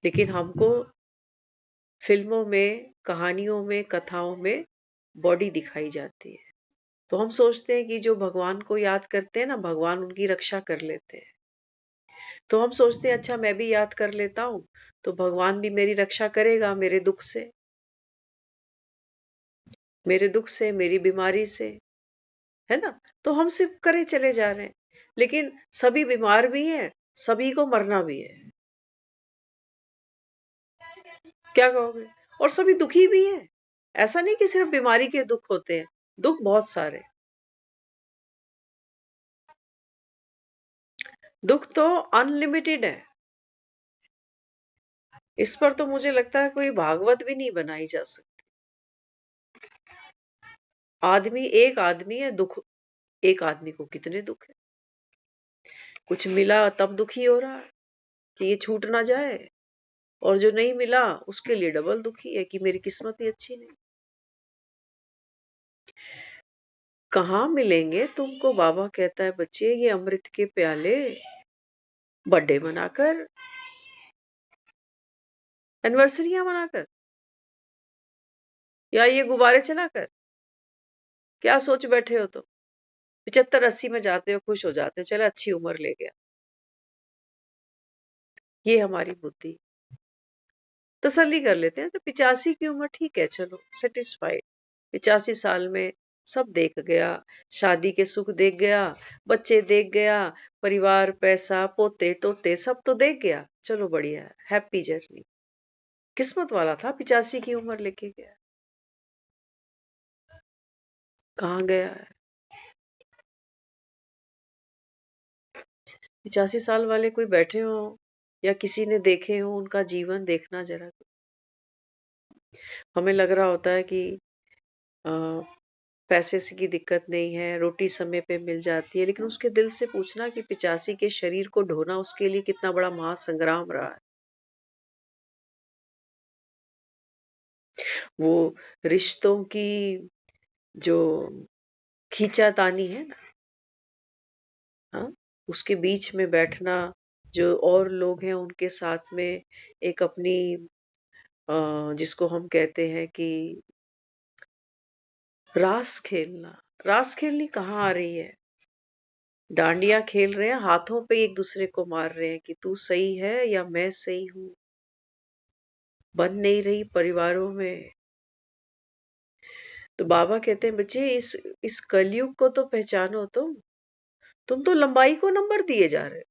लेकिन हमको फिल्मों में, कहानियों में, कथाओं में बॉडी दिखाई जाती है, तो हम सोचते हैं कि जो भगवान को याद करते हैं ना, भगवान उनकी रक्षा कर लेते हैं। तो हम सोचते हैं अच्छा मैं भी याद कर लेता हूँ तो भगवान भी मेरी रक्षा करेगा मेरे दुख से, मेरे दुख से, मेरी बीमारी से, है ना। तो हम सिर्फ करे चले जा रहे हैं, लेकिन सभी बीमार भी हैं, सभी को मरना भी है। क्या कहोगे? और सभी दुखी भी हैं। ऐसा नहीं कि सिर्फ बीमारी के दुख होते हैं, दुख बहुत सारे। दुख तो अनलिमिटेड है। इस पर तो मुझे लगता है कोई भागवत भी नहीं बनाई जा सकती। एक आदमी है, दुख एक आदमी को कितने दुख है। कुछ मिला तब दुखी हो रहा है कि ये छूट ना जाए, और जो नहीं मिला उसके लिए डबल दुखी है कि मेरी किस्मत ही अच्छी नहीं। कहाँ मिलेंगे तुमको, बाबा कहता है बच्चे ये अमृत के प्याले, बर्थडे मनाकर, एनिवर्सरियां मनाकर, या ये गुब्बारे चलाकर। क्या सोच बैठे हो तुम? 75-80 में जाते हो, खुश हो जाते हो, चलो अच्छी उम्र ले गया। ये हमारी बुद्धि। तसल्ली कर लेते हैं तो 85 की उम्र ठीक है, चलो सेटिस्फाइड। 85 साल में सब देख गया, शादी के सुख देख गया, बच्चे देख गया, परिवार, पैसा, पोते तोते सब तो देख गया, चलो बढ़िया है, हैप्पी जर्नी। किस्मत वाला था 85 की उम्र लेके गया। कहाँ गया है? 85 साल वाले कोई बैठे हो या किसी ने देखे हो, उनका जीवन देखना जरा। हमें लग रहा होता है कि अ, पैसे से की दिक्कत नहीं है, रोटी समय पे मिल जाती है, लेकिन उसके दिल से पूछना कि 85 के शरीर को ढोना उसके लिए कितना बड़ा महासंग्राम रहा है। वो रिश्तों की जो खींचातानी है ना, हाँ, उसके बीच में बैठना, जो और लोग हैं उनके साथ में एक अपनी जिसको हम कहते हैं कि रास खेलना। रास खेलनी कहाँ आ रही है? डांडिया खेल रहे हैं, हाथों पे एक दूसरे को मार रहे हैं कि तू सही है या मैं सही हूं। बन नहीं रही परिवारों में। तो बाबा कहते हैं बच्चे इस कलयुग को तो पहचानो। तुम तो लंबाई को नंबर दिए जा रहे हो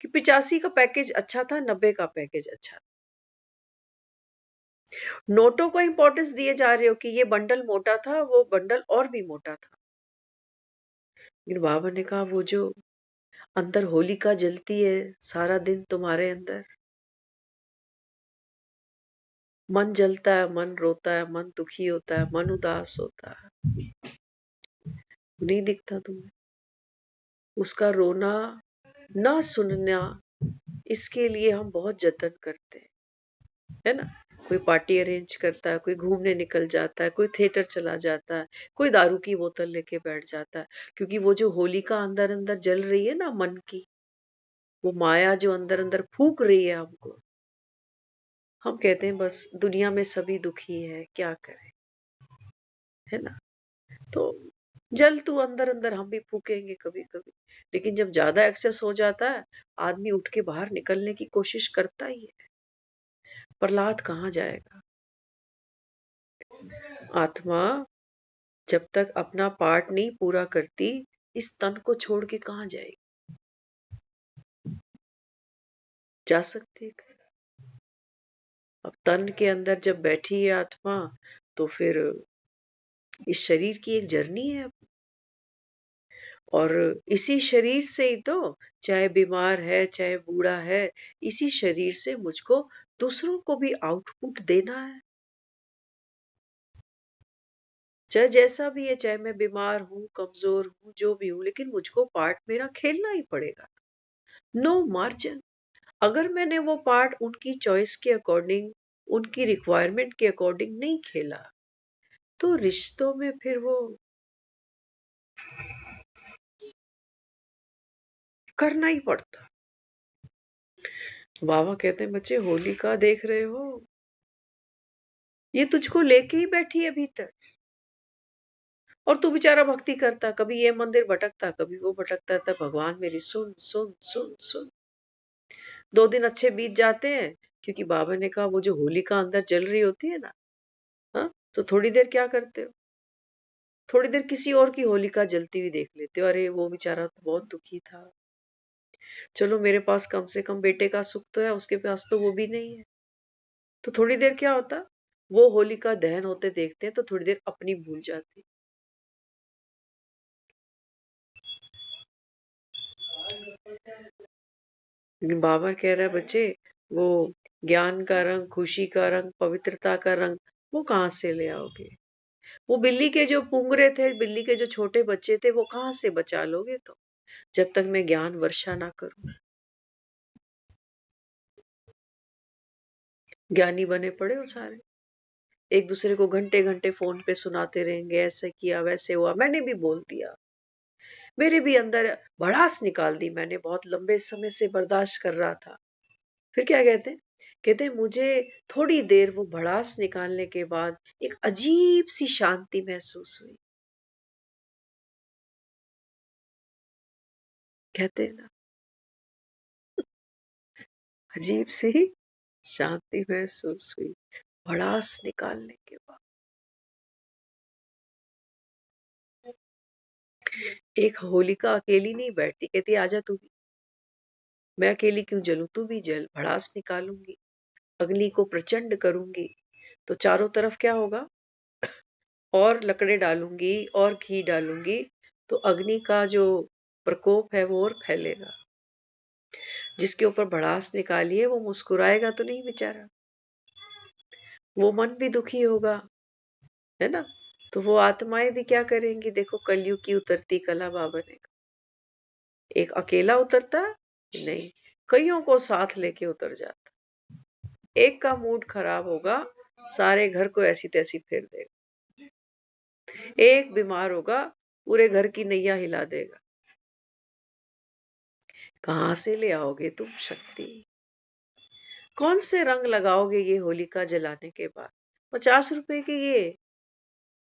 कि 85 का पैकेज अच्छा था, 90 का पैकेज अच्छा था। नोटों को इंपॉर्टेंस दिए जा रहे हो कि ये बंडल मोटा था, वो बंडल और भी मोटा था। लेकिन बाबा ने कहा वो जो अंदर होलिका जलती है सारा दिन तुम्हारे अंदर, मन जलता है, मन रोता है, मन दुखी होता है, मन उदास होता है, नहीं दिखता तुम्हें। उसका रोना ना सुनना, इसके लिए हम बहुत जतन करते हैं, है ना। कोई पार्टी अरेंज करता है, कोई घूमने निकल जाता है, कोई थिएटर चला जाता है, कोई दारू की बोतल लेके बैठ जाता है, क्योंकि वो जो होलिका अंदर अंदर जल रही है ना मन की, वो माया जो अंदर अंदर फूक रही है हमको, हम कहते हैं बस दुनिया में सभी दुखी है, क्या करें, है ना। तो जल तू अंदर अंदर हम भी फूकेंगे कभी कभी, लेकिन जब ज्यादा एक्सेस हो जाता है, आदमी उठ के बाहर निकलने की कोशिश करता ही है। प्रहलाद कहाँ जाएगा? आत्मा जब तक अपना पार्ट नहीं पूरा करती, इस तन को छोड़ के कहाँ जाएगी? जा सकती है? अब तन के अंदर जब बैठी है आत्मा, तो फिर इस शरीर की एक जर्नी है, और इसी शरीर से ही तो, चाहे बीमार है चाहे बूढ़ा है, इसी शरीर से मुझको दूसरों को भी आउटपुट देना है। चाहे जैसा भी है, चाहे मैं बीमार हूँ, कमजोर हूँ, जो भी हूँ, लेकिन मुझको पार्ट मेरा खेलना ही पड़ेगा। No margin. अगर मैंने वो पार्ट उनकी चॉइस के अकॉर्डिंग, उनकी रिक्वायरमेंट के अकॉर्डिंग नहीं खेला, तो रिश्तों में फिर वो करना ही पड़ता। बाबा कहते हैं बच्चे होलिका देख रहे हो, ये तुझको लेके ही बैठी है भीतर, और तू बेचारा भक्ति करता, कभी ये मंदिर भटकता, कभी वो भटकता था। भगवान मेरी सुन सुन सुन सुन। 2 दिन अच्छे बीत जाते हैं, क्योंकि बाबा ने कहा वो जो होलिका अंदर जल रही होती है ना, हाँ, तो थोड़ी देर क्या करते हो, थोड़ी देर किसी और की होलिका जलती हुई देख लेते हो, अरे वो बेचारा तो बहुत दुखी था, चलो मेरे पास कम से कम बेटे का सुख तो है, उसके पास तो वो भी नहीं है। तो थोड़ी देर क्या होता, वो होलिका दहन होते देखते हैं तो थोड़ी देर अपनी भूल जाती। लेकिन बाबा कह रहा है बच्चे, वो ज्ञान का रंग, खुशी का रंग, पवित्रता का रंग, वो कहाँ से ले आओगे? वो बिल्ली के जो पुंगरे थे, बिल्ली के जो छोटे बच्चे थे, वो कहाँ से बचा लोगे तुम, जब तक मैं ज्ञान वर्षा ना करूं। ज्ञानी बने पड़े हो सारे, एक दूसरे को घंटे घंटे फोन पे सुनाते रहेंगे, ऐसे किया वैसे हुआ। मैंने भी बोल दिया, मेरे भी अंदर भड़ास निकाल दी मैंने, बहुत लंबे समय से बर्दाश्त कर रहा था। फिर क्या कहते, कहते मुझे थोड़ी देर वो भड़ास निकालने के बाद एक अजीब सी शांति महसूस हुई। कहते हैं ना, अजीब सी शांति महसूस हुई भड़ास निकालने के बाद। एक होलिका अकेली नहीं बैठती, कहती आजा तू भी, मैं अकेली क्यों जलूं, तू भी जल, भड़ास निकालूंगी, अग्नि को प्रचंड करूंगी, तो चारों तरफ क्या होगा, और लकड़े डालूंगी और घी डालूंगी, तो अग्नि का जो प्रकोप है वो और फैलेगा। जिसके ऊपर भड़ास निकाली है वो मुस्कुराएगा तो नहीं बेचारा, वो मन भी दुखी होगा, है ना। तो वो आत्माएं भी क्या करेंगी, देखो कलयुग की उतरती कला बाबा ने कहा। एक अकेला उतरता नहीं, कईयों को साथ लेके उतर जाता। एक का मूड खराब होगा, सारे घर को ऐसी तैसी फेर देगा। एक बीमार होगा, पूरे घर की नैया हिला देगा। कहां से ले आओगे तुम शक्ति, कौन से रंग लगाओगे ये होलिका जलाने के बाद। 50 रुपए के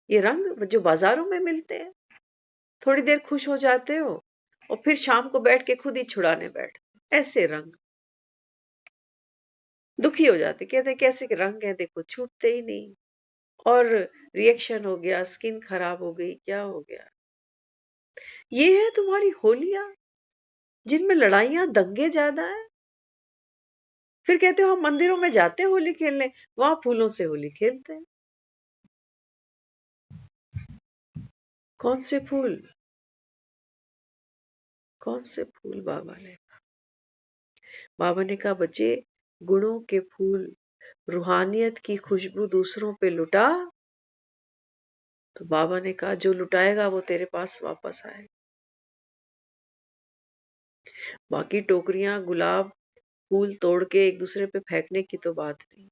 ये रंग जो बाजारों में मिलते हैं, थोड़ी देर खुश हो जाते हो और फिर शाम को बैठ के खुद ही छुड़ाने बैठ, ऐसे रंग दुखी हो जाते, कहते कैसे के रंग है, देखो छूटते ही नहीं, और रिएक्शन हो गया, स्किन खराब हो गई, क्या हो गया। ये है तुम्हारी होलियां, जिनमें लड़ाइयां दंगे ज्यादा है। फिर कहते हो हम मंदिरों में जाते हैं होली खेलने, वहां फूलों से होली खेलते हैं। कौन से फूल, कौन से फूल, बाबा ने कहा बच्चे, गुणों के फूल, रूहानियत की खुशबू दूसरों पे लुटा, तो बाबा ने कहा जो लुटाएगा वो तेरे पास वापस आएगा। बाकी टोकरियां गुलाब फूल तोड़ के एक दूसरे पे फेंकने की तो बात नहीं,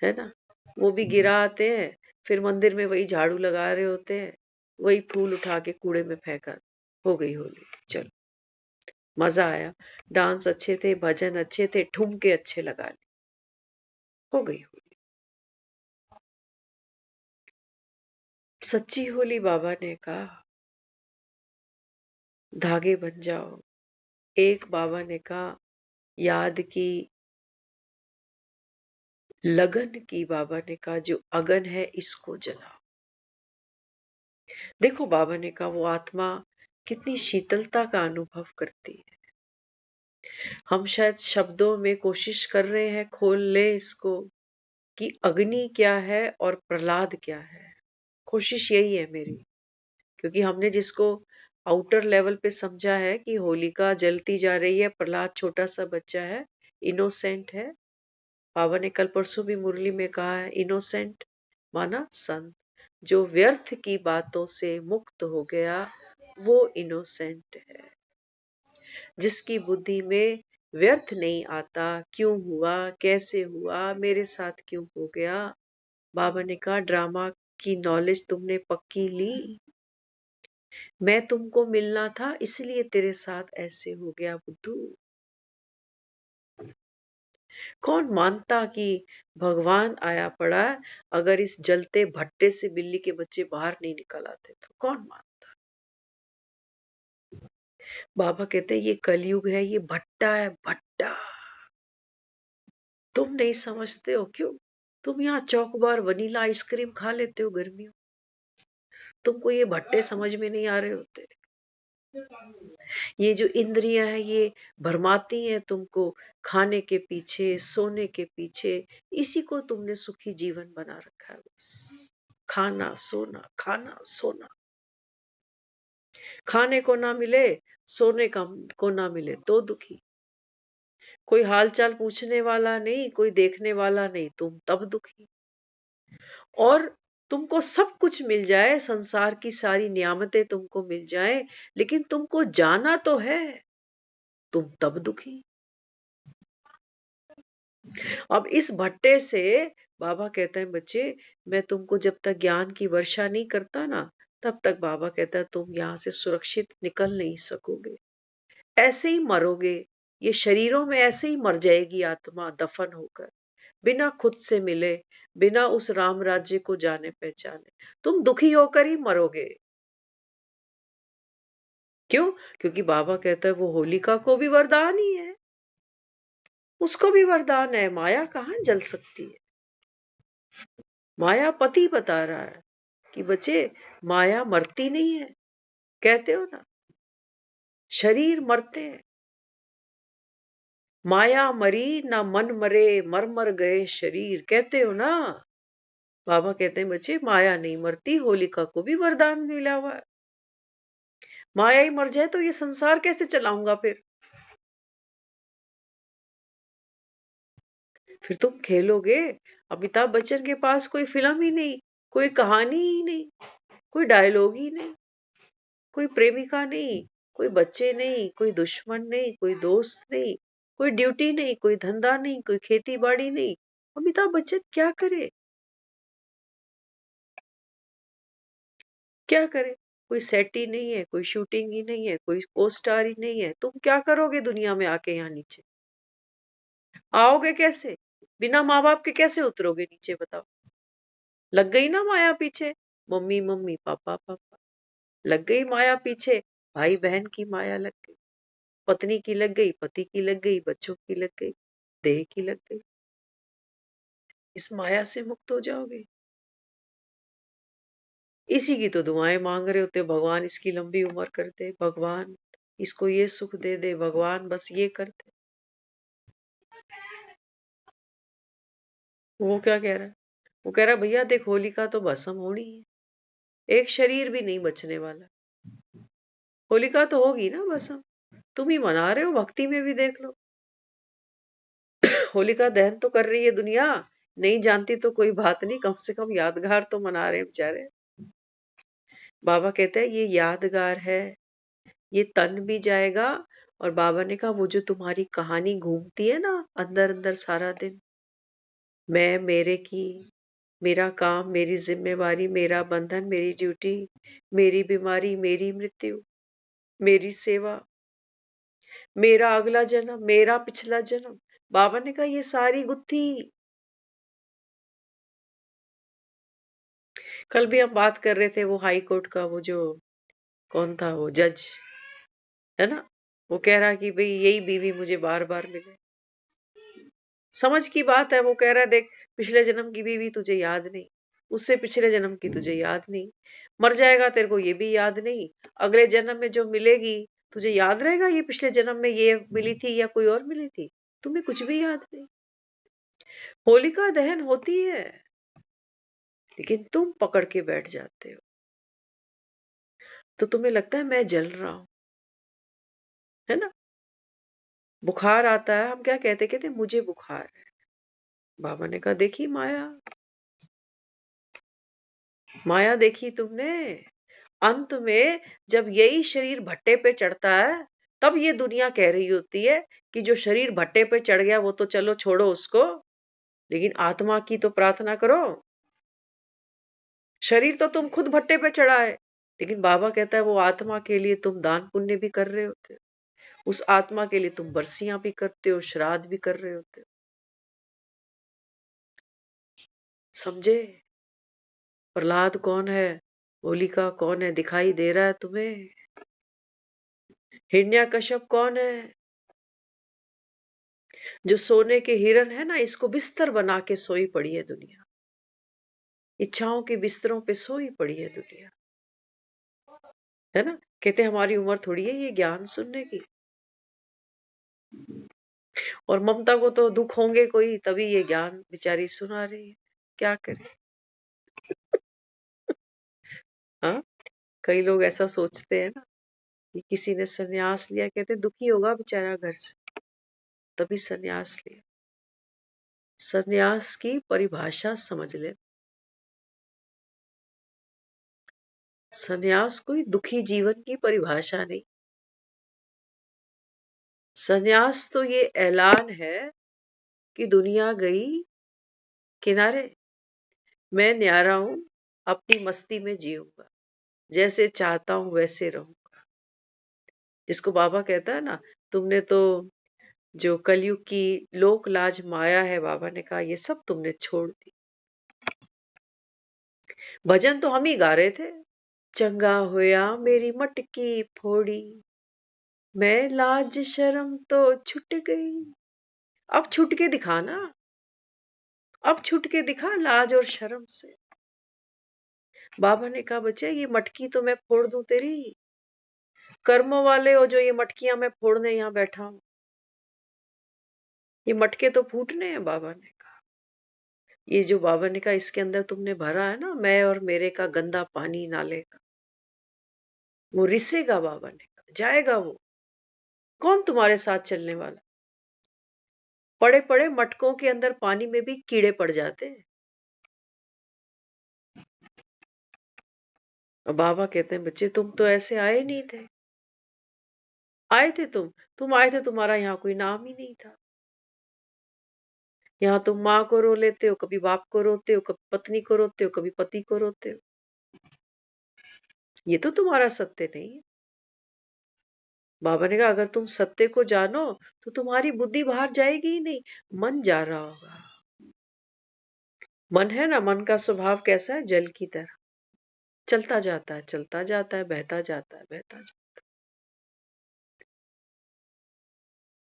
है ना। वो भी गिरा आते हैं, फिर मंदिर में वही झाड़ू लगा रहे होते हैं, वही फूल उठा के कूड़े में फेंका। हो गई होली, चलो मजा आया, डांस अच्छे थे, भजन अच्छे थे, ठुमके अच्छे लगा लिए, हो गई होली। सच्ची होली बाबा ने कहा धागे बन जाओ। एक बाबा ने कहा याद की, लगन की, बाबा ने कहा जो अगन है इसको जलाओ। देखो बाबा ने कहा वो आत्मा कितनी शीतलता का अनुभव करती है। हम शायद शब्दों में कोशिश कर रहे हैं खोल ले इसको, कि अग्नि क्या है और प्रहलाद क्या है। कोशिश यही है मेरी, क्योंकि हमने जिसको आउटर लेवल पे समझा है कि होलिका जलती जा रही है, प्रहलाद छोटा सा बच्चा है, इनोसेंट है। बाबा ने कल परसों भी मुरली में कहा है, इनोसेंट माना संत, जो व्यर्थ की बातों से मुक्त हो गया वो इनोसेंट है। जिसकी बुद्धि में व्यर्थ नहीं आता, क्यों हुआ, कैसे हुआ, मेरे साथ क्यों हो गया। बाबा ने कहा ड्रामा की नॉलेज तुमने पक्की ली, मैं तुमको मिलना था इसलिए तेरे साथ ऐसे हो गया बुद्धू। कौन मानता कि भगवान आया पड़ा, अगर इस जलते भट्टे से बिल्ली के बच्चे बाहर नहीं निकल आते तो कौन मानता। बाबा कहते हैं ये कलयुग है, ये भट्टा है, भट्टा। तुम नहीं समझते हो क्यों, तुम यहाँ चौकबार वनीला आइसक्रीम खा लेते हो गर्मियों, तुमको ये भट्टे समझ में नहीं आ रहे होते। ये जो इंद्रियां है ये भरमाती हैं तुमको, खाने के पीछे, सोने के पीछे, इसी को तुमने सुखी जीवन बना रखा है बस। खाना सोना, खाना सोना, खाने को ना मिले, सोने का को ना मिले तो दुखी, कोई हालचाल पूछने वाला नहीं, कोई देखने वाला नहीं, तुम तब दुखी। और तुमको सब कुछ मिल जाए, संसार की सारी नियामतें तुमको मिल जाए, लेकिन तुमको जाना तो है, तुम तब दुखी। अब इस भट्टे से बाबा कहते हैं बच्चे, मैं तुमको जब तक ज्ञान की वर्षा नहीं करता ना, तब तक बाबा कहता है तुम यहाँ से सुरक्षित निकल नहीं सकोगे, ऐसे ही मरोगे। ये शरीरों में ऐसे ही मर जाएगी आत्मा दफन होकर, बिना खुद से मिले, बिना उस राम राज्य को जाने पहचाने। तुम दुखी होकर ही मरोगे। क्यों? क्योंकि बाबा कहता है वो होलिका को भी वरदान ही है, उसको भी वरदान है, माया कहाँ जल सकती है। मायापति बता रहा है कि बच्चे, माया मरती नहीं है, कहते हो ना शरीर मरते हैं, माया मरी ना मन मरे, मर मर गए शरीर, कहते हो ना। बाबा कहते हैं बच्चे, माया नहीं मरती, होलिका को भी वरदान मिला हुआ है। माया ही मर जाए तो ये संसार कैसे चलाऊंगा फिर तुम खेलोगे। अमिताभ बच्चन के पास कोई फिल्म ही नहीं, कोई कहानी ही नहीं, कोई डायलॉग ही नहीं, कोई प्रेमिका नहीं, कोई बच्चे नहीं, कोई दुश्मन नहीं, कोई दोस्त नहीं, कोई ड्यूटी नहीं, कोई धंधा नहीं, कोई खेती बाड़ी नहीं। अमिताभ बच्चन क्या करे? क्या करे? कोई सेट ही नहीं है, कोई शूटिंग ही नहीं है, कोई को स्टार ही नहीं है। तुम क्या करोगे दुनिया में आके? यहाँ नीचे आओगे कैसे? बिना माँ बाप के कैसे उतरोगे नीचे बताओ? लग गई ना माया पीछे, मम्मी मम्मी पापा पापा, लग गई माया पीछे, भाई बहन की माया लग गई, पत्नी की लग गई, पति की लग गई, बच्चों की लग गई, देह की लग गई। इस माया से मुक्त हो जाओगे। इसी की तो दुआएं मांग रहे होते, भगवान इसकी लंबी उम्र कर दे, भगवान इसको ये सुख दे दे, भगवान बस ये कर दे। वो क्या कह रहा है? वो कह रहा है भैया देख, होलिका तो भस्म होनी है, एक शरीर भी नहीं बचने वाला। होलिका तो होगी ना भस्म, तुम ही मना रहे हो। भक्ति में भी देख लो, होलिका दहन तो कर रही है दुनिया, नहीं जानती तो कोई बात नहीं, कम से कम यादगार तो मना रहे हैं बेचारे। बाबा कहते हैं ये यादगार है, ये तन भी जाएगा। और बाबा ने कहा वो जो तुम्हारी कहानी घूमती है ना अंदर अंदर सारा दिन, मैं मेरे की, मेरा काम, मेरी जिम्मेवारी, मेरा बंधन, मेरी ड्यूटी, मेरी बीमारी, मेरी मृत्यु, मेरी सेवा, मेरा अगला जन्म, मेरा पिछला जन्म। बाबा ने कहा ये सारी गुत्थी। कल भी हम बात कर रहे थे वो हाई कोर्ट का, वो जो कौन था वो जज, है ना, वो कह रहा कि भाई यही बीवी मुझे बार बार मिले। समझ की बात है। वो कह रहा है देख, पिछले जन्म की बीवी तुझे याद नहीं, उससे पिछले जन्म की तुझे याद नहीं, मर जाएगा तेरे को ये भी याद नहीं, अगले जन्म में जो मिलेगी तुझे याद रहेगा ये पिछले जन्म में ये मिली थी या कोई और मिली थी? तुम्हें कुछ भी याद नहीं। होलिका दहन होती है, लेकिन तुम पकड़ के बैठ जाते हो, तो तुम्हें लगता है मैं जल रहा हूं, है ना। बुखार आता है, हम क्या कहते कहते मुझे बुखार है। बाबा ने कहा देखी माया, माया देखी तुमने। अंत में जब यही शरीर भट्टे पे चढ़ता है, तब ये दुनिया कह रही होती है कि जो शरीर भट्टे पे चढ़ गया वो तो चलो छोड़ो उसको, लेकिन आत्मा की तो प्रार्थना करो। शरीर तो तुम खुद भट्टे पे चढ़ा है, लेकिन बाबा कहता है वो आत्मा के लिए तुम दान पुण्य भी कर रहे होते हो, उस आत्मा के लिए तुम बरसियां भी करते हो, श्राद्ध भी कर रहे होते हो। समझे? प्रहलाद कौन है, होलिका कौन है, दिखाई दे रहा है तुम्हें? हिरण्यकश्यप कौन है? जो सोने के हिरण है ना, इसको बिस्तर बना के सोई पड़ी है दुनिया, इच्छाओं के बिस्तरों पे सोई पड़ी है दुनिया, है ना। कहते हमारी उम्र थोड़ी है ये ज्ञान सुनने की। और ममता को तो दुख होंगे कोई, तभी ये ज्ञान बेचारी सुना रही है। क्या करे? हाँ, कई लोग ऐसा सोचते हैं ना कि किसी ने सन्यास लिया, कहते दुखी होगा बेचारा घर से, तभी सन्यास लिया। सन्यास की परिभाषा समझ ले। सन्यास कोई दुखी जीवन की परिभाषा नहीं। सन्यास तो ये ऐलान है कि दुनिया गई किनारे, मैं न्यारा हूं, अपनी मस्ती में जीऊंगा, जैसे चाहता हूं वैसे रहूंगा। जिसको बाबा कहता है ना, तुमने तो जो कलयुग की लोक लाज माया है, बाबा ने कहा ये सब तुमने छोड़ दी। भजन तो हम ही गा रहे थे, चंगा होया मेरी मटकी फोड़ी, मैं लाज शर्म तो छुट गई। अब छुट के दिखाना, अब छुट के दिखा लाज और शर्म से। बाबा ने कहा बच्चे ये मटकी तो मैं फोड़ दूं तेरी, कर्मों वाले हो जो ये मटकियां मैं फोड़ने यहाँ बैठा हूं। ये मटके तो फूटने हैं, बाबा ने कहा। ये जो बाबा ने कहा इसके अंदर तुमने भरा है ना मैं और मेरे का गंदा पानी नाले का, वो रिसेगा, बाबा ने कहा जाएगा वो। कौन तुम्हारे साथ चलने वाला? पड़े पड़े मटकों के अंदर पानी में भी कीड़े पड़ जाते हैं। और बाबा कहते हैं बच्चे तुम तो ऐसे आए नहीं थे। आए थे तुम आए थे, तुम्हारा यहाँ कोई नाम ही नहीं था। यहाँ तुम माँ को रो लेते हो, कभी बाप को रोते हो, कभी पत्नी को रोते हो, कभी पति को रोते हो। ये तो तुम्हारा सत्य नहीं है। बाबा ने कहा अगर तुम सत्य को जानो तो तुम्हारी बुद्धि बाहर जाएगी ही नहीं, मन जा रहा होगा। मन है ना, मन का स्वभाव कैसा है? जल की तरह चलता जाता है, चलता जाता है, बहता जाता है, बहता जाता है।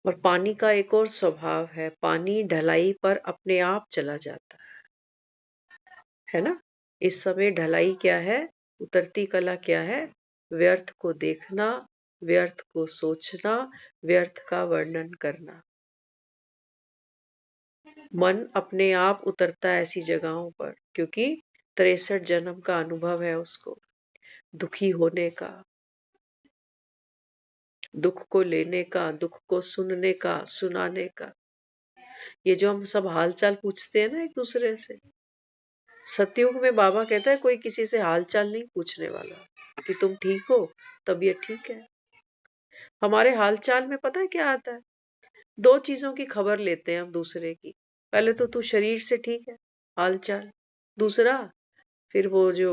और पानी का एक और स्वभाव है, पानी ढलाई पर अपने आप चला जाता है ना। इस समय ढलाई क्या है, उतरती कला क्या है? व्यर्थ को देखना, व्यर्थ को सोचना, व्यर्थ का वर्णन करना। मन अपने आप उतरता है ऐसी जगहों पर, क्योंकि 63 जन्म का अनुभव है उसको, दुखी होने का, दुख को लेने का, दुख को सुनने का, सुनाने का। ये जो हम सब हालचाल पूछते हैं ना एक दूसरे से, सतयुग में बाबा कहता है कोई किसी से हालचाल नहीं पूछने वाला कि तुम ठीक हो, तबीयत ठीक है। हमारे हालचाल में पता है क्या आता है? दो चीजों की खबर लेते हैं हम दूसरे की। पहले तो तू शरीर से ठीक है, हालचाल। दूसरा, फिर वो जो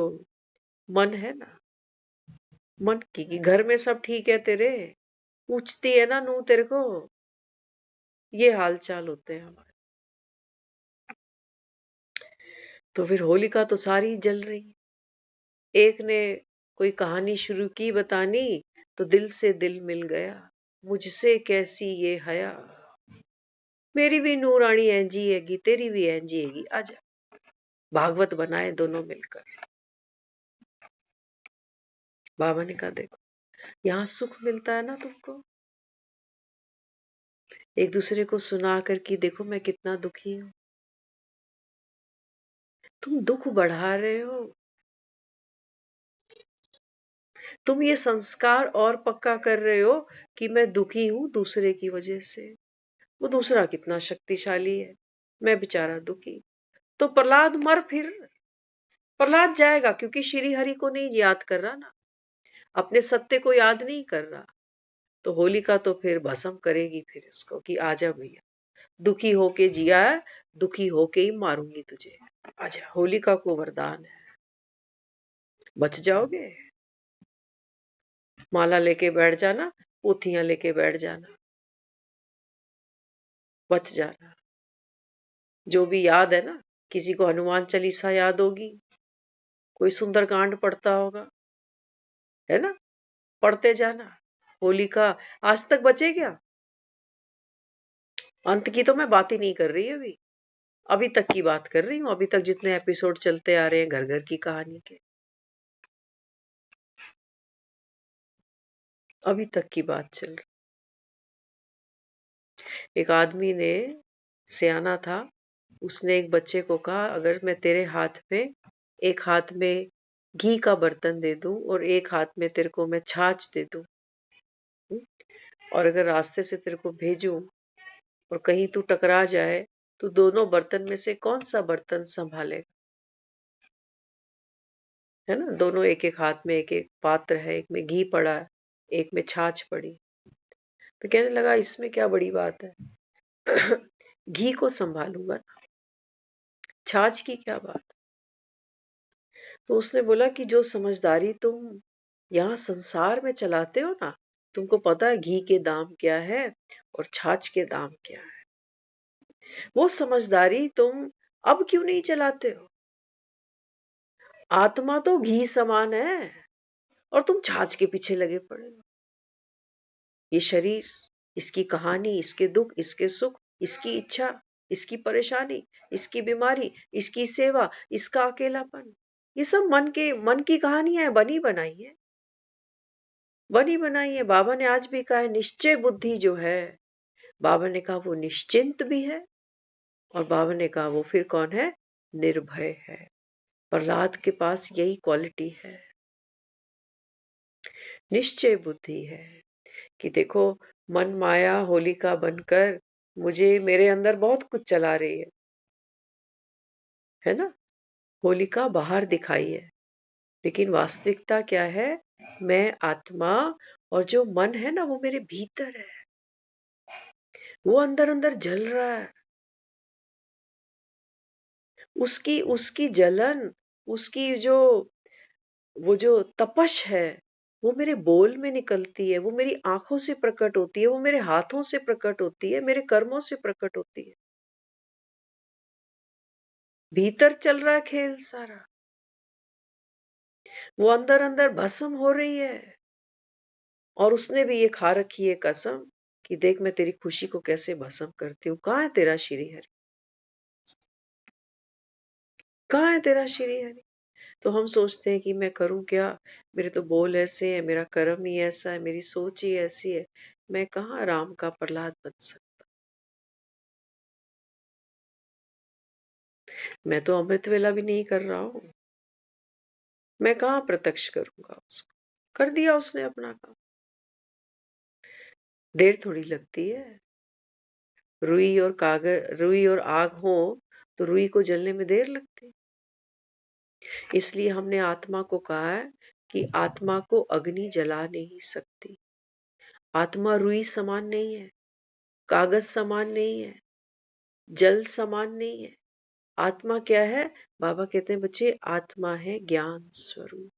मन है ना, मन की कि घर में सब ठीक है तेरे, पूछती है ना नू तेरे को। ये हाल चाल होते हैं हमारे। तो फिर होलिका तो सारी जल रही है। एक ने कोई कहानी शुरू की बतानी, तो दिल से दिल मिल गया, मुझसे कैसी ये हया, मेरी भी नूरानी ऐंजी हैगी, तेरी भी ऐंजी हैगी, आजा भागवत बनाए दोनों मिलकर। बाबा ने कहा देखो यहाँ सुख मिलता है ना तुमको, एक दूसरे को सुना कर कि देखो मैं कितना दुखी हूं, तुम दुख बढ़ा रहे हो। तुम ये संस्कार और पक्का कर रहे हो कि मैं दुखी हूं दूसरे की वजह से। वो दूसरा कितना शक्तिशाली है, मैं बेचारा दुखी। तो प्रहलाद मर, फिर प्रहलाद जाएगा क्योंकि श्री हरि को नहीं याद कर रहा ना, अपने सत्य को याद नहीं कर रहा। तो होलिका तो फिर भस्म करेगी फिर इसको कि आजा भैया, दुखी होके जिया है, दुखी होके ही मारूंगी तुझे, आजा। होलिका को वरदान है, बच जाओगे। माला लेके बैठ जाना, पोथियां लेके बैठ जाना, बच जाना। जो भी याद है ना, किसी को हनुमान चालीसा याद होगी, कोई सुंदर कांड पढ़ता होगा, है ना, पढ़ते जाना। होलिका आज तक बचे क्या? अंत की तो मैं बात ही नहीं कर रही अभी, अभी तक की बात कर रही हूँ। अभी तक जितने एपिसोड चलते आ रहे हैं घर घर की कहानी के, अभी तक की बात चल रही। एक आदमी ने, सियाना था, उसने एक बच्चे को कहा अगर मैं तेरे हाथ में, एक हाथ में घी का बर्तन दे दूं और एक हाथ में तेरे को मैं छाछ दे दूं, और अगर रास्ते से तेरे को भेजूं और कहीं तू टकरा जाए, तो दोनों बर्तन में से कौन सा बर्तन संभालेगा? है ना, दोनों एक एक हाथ में एक एक पात्र है, एक में घी पड़ा है, एक में छाछ पड़ी। तो कहने लगा इसमें क्या बड़ी बात है घी को संभालूंगा ना, छाछ की क्या बात। तो उसने बोला कि जो समझदारी तुम यहाँ संसार में चलाते हो ना, तुमको पता है घी के दाम क्या है और छाछ के दाम क्या है, वो समझदारी तुम अब क्यों नहीं चलाते हो। आत्मा तो घी समान है और तुम छाछ के पीछे लगे पड़े हो। ये शरीर, इसकी कहानी, इसके दुख, इसके सुख, इसकी इच्छा, इसकी परेशानी, इसकी बीमारी, इसकी सेवा, इसका अकेलापन, ये सब मन की कहानी है, बनी बनाई है, बनी बनाई है। बाबा ने आज भी कहा है निश्चय बुद्धि जो है, बाबा ने कहा वो निश्चिंत भी है, और बाबा ने कहा वो फिर कौन है, निर्भय है। प्रहलाद के पास यही क्वालिटी है, निश्चय बुद्धि है कि देखो मन माया होलिका बनकर मुझे मेरे अंदर बहुत कुछ चला रही है ना। होलिका बाहर दिखाई है, लेकिन वास्तविकता क्या है, मैं आत्मा और जो मन है ना वो मेरे भीतर है, वो अंदर अंदर जल रहा है। उसकी उसकी जलन, उसकी वो जो तपश है, वो मेरे बोल में निकलती है, वो मेरी आंखों से प्रकट होती है, वो मेरे हाथों से प्रकट होती है, मेरे कर्मों से प्रकट होती है। भीतर चल रहा है खेल सारा, वो अंदर अंदर भस्म हो रही है। और उसने भी ये खा रखी है कसम कि देख मैं तेरी खुशी को कैसे भस्म करती हूँ। कहाँ है तेरा श्री हरि, कहाँ है तेरा श्री हरि। तो हम सोचते हैं कि मैं करूं क्या, मेरे तो बोल ऐसे है, मेरा कर्म ही ऐसा है, मेरी सोच ही ऐसी है, मैं कहाँ राम का प्रहलाद बन सकता। मैं तो अमृत वेला भी नहीं कर रहा हूं, मैं कहाँ प्रत्यक्ष करूंगा उसको। कर दिया उसने अपना काम, देर थोड़ी लगती है। रुई और आग हो तो रुई को जलने में देर लगती है। इसलिए हमने आत्मा को कहा है कि आत्मा को अग्नि जला नहीं सकती। आत्मा रुई समान नहीं है, कागज समान नहीं है, जल समान नहीं है। आत्मा क्या है, बाबा कहते हैं बच्चे आत्मा है ज्ञान स्वरूप,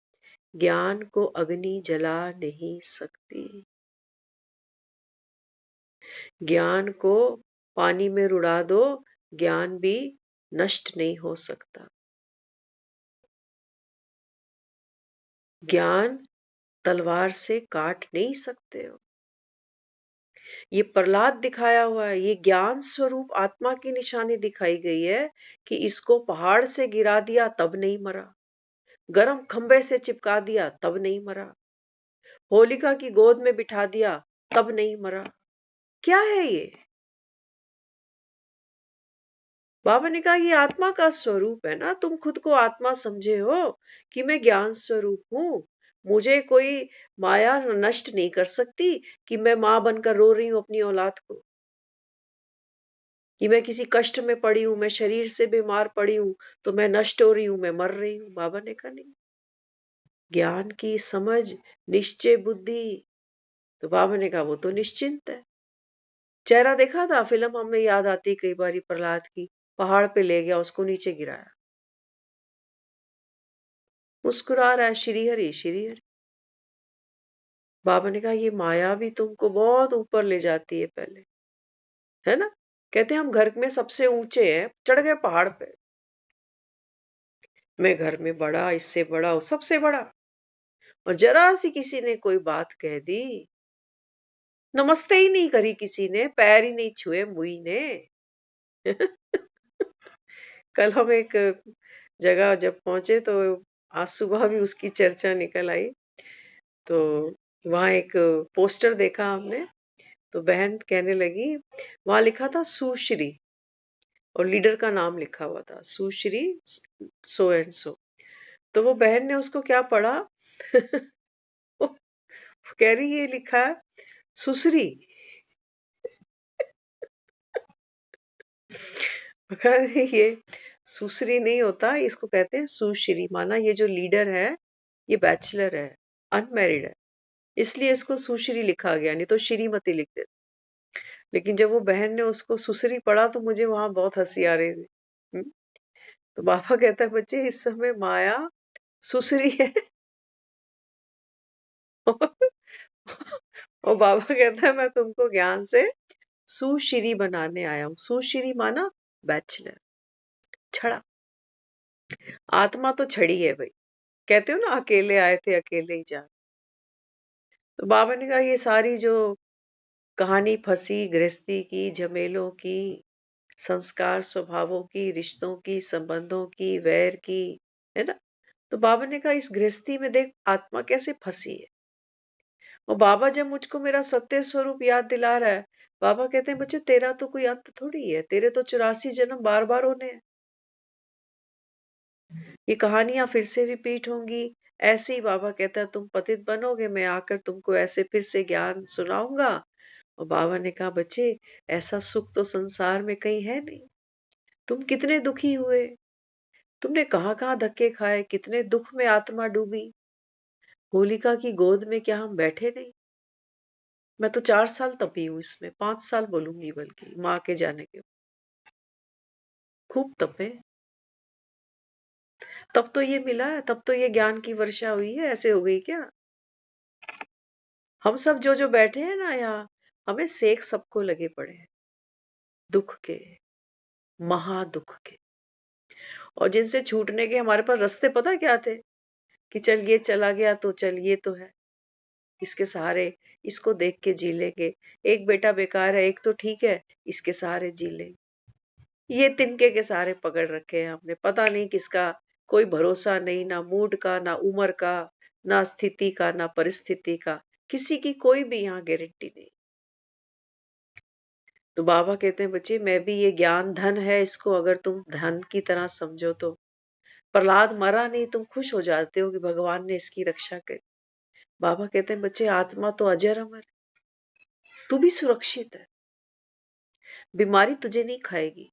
ज्ञान को अग्नि जला नहीं सकती। ज्ञान को पानी में रुड़ा दो, ज्ञान भी नष्ट नहीं हो सकता। ज्ञान तलवार से काट नहीं सकते हो। ये प्रहलाद दिखाया हुआ है, ये ज्ञान स्वरूप आत्मा की निशानी दिखाई गई है कि इसको पहाड़ से गिरा दिया तब नहीं मरा, गरम खंबे से चिपका दिया तब नहीं मरा, होलिका की गोद में बिठा दिया तब नहीं मरा। क्या है ये, बाबा ने कहा ये आत्मा का स्वरूप है ना। तुम खुद को आत्मा समझे हो कि मैं ज्ञान स्वरूप हूँ, मुझे कोई माया नष्ट नहीं कर सकती कि मैं माँ बनकर रो रही हूँ अपनी औलाद को, कि मैं किसी कष्ट में पड़ी हूं, मैं शरीर से बीमार पड़ी हूं तो मैं नष्ट हो रही हूं, मैं मर रही हूं। बाबा ने कहा नहीं, ज्ञान की समझ, निश्चय बुद्धि। तो बाबा ने कहा वो तो निश्चिंत है। चेहरा देखा था, फिल्म हमें याद आती कई बार प्रहलाद की, पहाड़ पे ले गया उसको नीचे गिराया, मुस्कुरा रहा है श्री हरि श्री हरि। बाबा ने कहा ये माया भी तुमको बहुत ऊपर ले जाती है पहले, है ना। कहते हैं हम घर में सबसे ऊंचे हैं, चढ़ गए पहाड़ पे, मैं घर में बड़ा, इससे बड़ा, सबसे बड़ा, और जरा सी किसी ने कोई बात कह दी, नमस्ते ही नहीं करी किसी ने, पैर ही नहीं छुए मुई ने। कल हम एक जगह जब पहुंचे तो आज सुबह भी उसकी चर्चा निकल आई। तो वहां एक पोस्टर देखा हमने, तो बहन कहने लगी, वहां लिखा था सुश्री और लीडर का नाम लिखा हुआ था सुश्री सो एंड सो। तो वो बहन ने उसको क्या पढ़ा वो कह रही ये लिखा है सुसरी। ये सुश्री नहीं होता, इसको कहते हैं सुश्री। माना ये जो लीडर है ये बैचलर है, अनमैरिड है, इसलिए इसको सुश्री लिखा गया, नहीं तो श्रीमती लिख देते। लेकिन जब वो बहन ने उसको सुश्री पढ़ा तो मुझे वहां बहुत हंसी आ रही थी। तो बाबा कहता है बच्चे इस समय माया सुश्री है। और बाबा कहता है मैं तुमको ज्ञान से सुश्री बनाने आया हूँ। सुश्री माना बैचलर, छड़ा। आत्मा तो छड़ी है भाई, कहते हो ना अकेले आए थे अकेले ही जा। तो बाबा ने कहा ये सारी जो कहानी फंसी गृहस्थी की, झमेलों की, संस्कार स्वभावों की, रिश्तों की, संबंधों की, वैर की, है ना। तो बाबा ने कहा इस गृहस्थी में देख आत्मा कैसे फंसी है। और बाबा जब मुझको मेरा सत्य स्वरूप याद दिला रहा है, बाबा कहते हैं बच्चे तेरा तो कोई अंत थोड़ी है, तेरे तो 84 जन्म बार बार होने हैं। ये कहानियां फिर से रिपीट होंगी। ऐसे ही बाबा कहता है तुम पतित बनोगे, मैं आकर तुमको ऐसे फिर से ज्ञान सुनाऊंगा। और बाबा ने कहा बच्चे ऐसा सुख तो संसार में कहीं है नहीं। तुम कितने दुखी हुए, तुमने कहाँ कहाँ धक्के खाए, कितने दुख में आत्मा डूबी। होलिका की गोद में क्या हम बैठे नहीं। मैं तो 4 साल तपी हूँ, इसमें 5 साल बोलूंगी, बल्कि माँ के जाने के खूब तपे। तब तो ये मिला है, तब तो ये ज्ञान की वर्षा हुई है, ऐसे हो गई क्या। हम सब जो जो बैठे हैं ना यहाँ, हमें सेक सबको लगे पड़े हैं, दुख के, महादुख के। और जिनसे छूटने के हमारे पास रास्ते पता क्या थे, कि चल ये चला गया तो चल ये तो है, इसके सहारे इसको देख के जी लेंगे। एक बेटा बेकार है, एक तो ठीक है, इसके सहारे जी लेंगे। ये तिनके के सहारे पकड़ रखे हैं हमने, पता नहीं किसका, कोई भरोसा नहीं, ना मूड का, ना उम्र का, ना स्थिति का, ना परिस्थिति का, किसी की कोई भी यहाँ गारंटी नहीं। तो बाबा कहते हैं बच्चे मैं भी, ये ज्ञान धन है, इसको अगर तुम धन की तरह समझो तो। प्रहलाद मरा नहीं, तुम खुश हो जाते हो कि भगवान ने इसकी रक्षा करी। बाबा कहते हैं बच्चे आत्मा तो अजर अमर, तू भी सुरक्षित है। बीमारी तुझे नहीं खाएगी,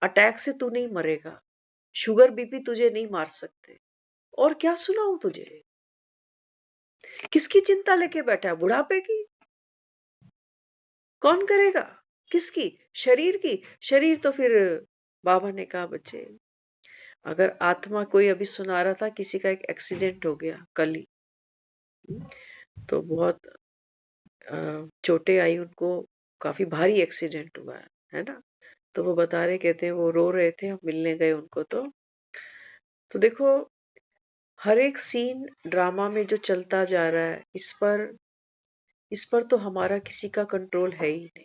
अटैक से तू नहीं मरेगा, शुगर बीपी तुझे नहीं मार सकते। और क्या सुनाऊं तुझे, किसकी चिंता लेके बैठा है, बुढ़ापे की? कौन करेगा? किसकी? शरीर की। शरीर तो फिर बाबा ने कहा बच्चे, अगर आत्मा, कोई अभी सुना रहा था किसी का एक एक्सीडेंट हो गया कल ही, तो बहुत चोटें आई उनको, काफी भारी एक्सीडेंट हुआ है ना। तो वो बता रहे, कहते हैं वो रो रहे थे, हम मिलने गए उनको। तो देखो हर एक सीन ड्रामा में जो चलता जा रहा है, इस पर तो हमारा किसी का कंट्रोल है ही नहीं।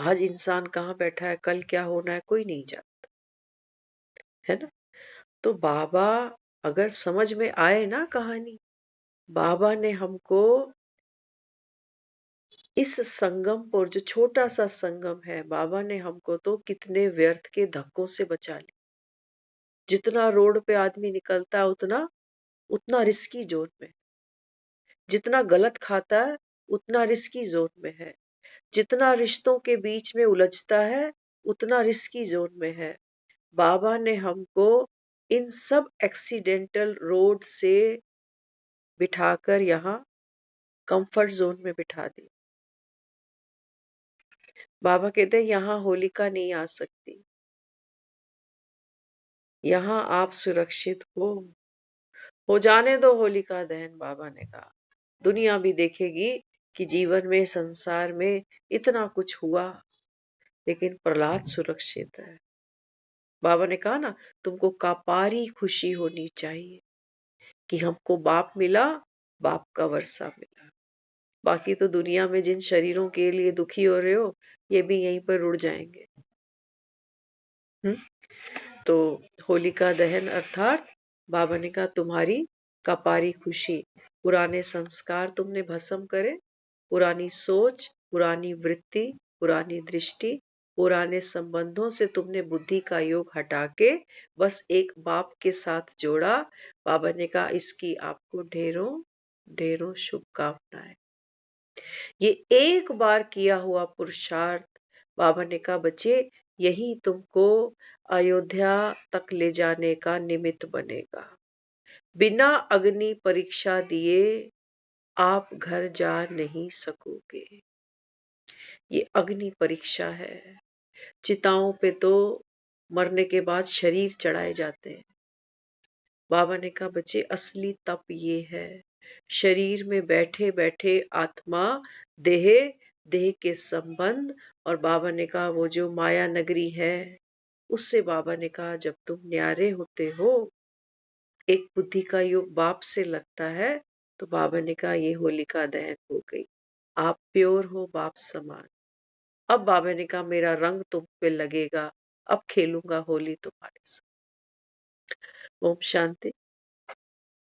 आज इंसान कहाँ बैठा है, कल क्या होना है, कोई नहीं जानता, है ना। तो बाबा अगर समझ में आए ना कहानी, बाबा ने हमको इस संगम पर, जो छोटा सा संगम है, बाबा ने हमको तो कितने व्यर्थ के धक्कों से बचा लिया। जितना रोड पे आदमी निकलता है उतना उतना रिस्की जोन में, जितना गलत खाता है उतना रिस्की जोन में है, जितना रिश्तों के बीच में उलझता है उतना रिस्की जोन में है। बाबा ने हमको इन सब एक्सीडेंटल रोड से बिठाकर यहाँ कंफर्ट जोन में बिठा दी। बाबा कहते हैं यहाँ होलिका नहीं आ सकती, यहाँ आप सुरक्षित हो जाने दो होलिका दहन। बाबा ने कहा दुनिया भी देखेगी कि जीवन में, संसार में इतना कुछ हुआ, लेकिन प्रहलाद सुरक्षित है। बाबा ने कहा ना, तुमको कापारी खुशी होनी चाहिए कि हमको बाप मिला, बाप का वर्षा मिला। बाकी तो दुनिया में जिन शरीरों के लिए दुखी हो रहे हो, ये भी यहीं पर रुड़ जाएंगे। तो होलिका दहन अर्थात बाबा ने कहा तुम्हारी कपारी खुशी, पुराने संस्कार तुमने भस्म करे, पुरानी सोच, पुरानी वृत्ति, पुरानी दृष्टि, पुराने संबंधों से तुमने बुद्धि का योग हटा के बस एक बाप के साथ जोड़ा। बाबा ने कहा इसकी आपको ढेरों ढेरों शुभकामनाएं। ये एक बार किया हुआ पुरुषार्थ, बाबा ने कहा बच्चे यही तुमको अयोध्या तक ले जाने का निमित्त बनेगा। बिना अग्नि परीक्षा दिए आप घर जा नहीं सकोगे। ये अग्नि परीक्षा है। चिताओं पे तो मरने के बाद शरीर चढ़ाए जाते हैं। बाबा ने कहा बच्चे असली तप ये है, शरीर में बैठे बैठे आत्मा देह देह के संबंध, और बाबा ने कहा वो जो माया नगरी है उससे बाबा ने कहा जब तुम न्यारे होते हो, एक बुद्धि का योग बाप से लगता है, तो बाबा ने कहा ये होलिका दहन हो गई, आप प्योर हो बाप समान। अब बाबा ने कहा मेरा रंग तुम पे लगेगा, अब खेलूंगा होली तुम्हारे साथ। ओम शांति।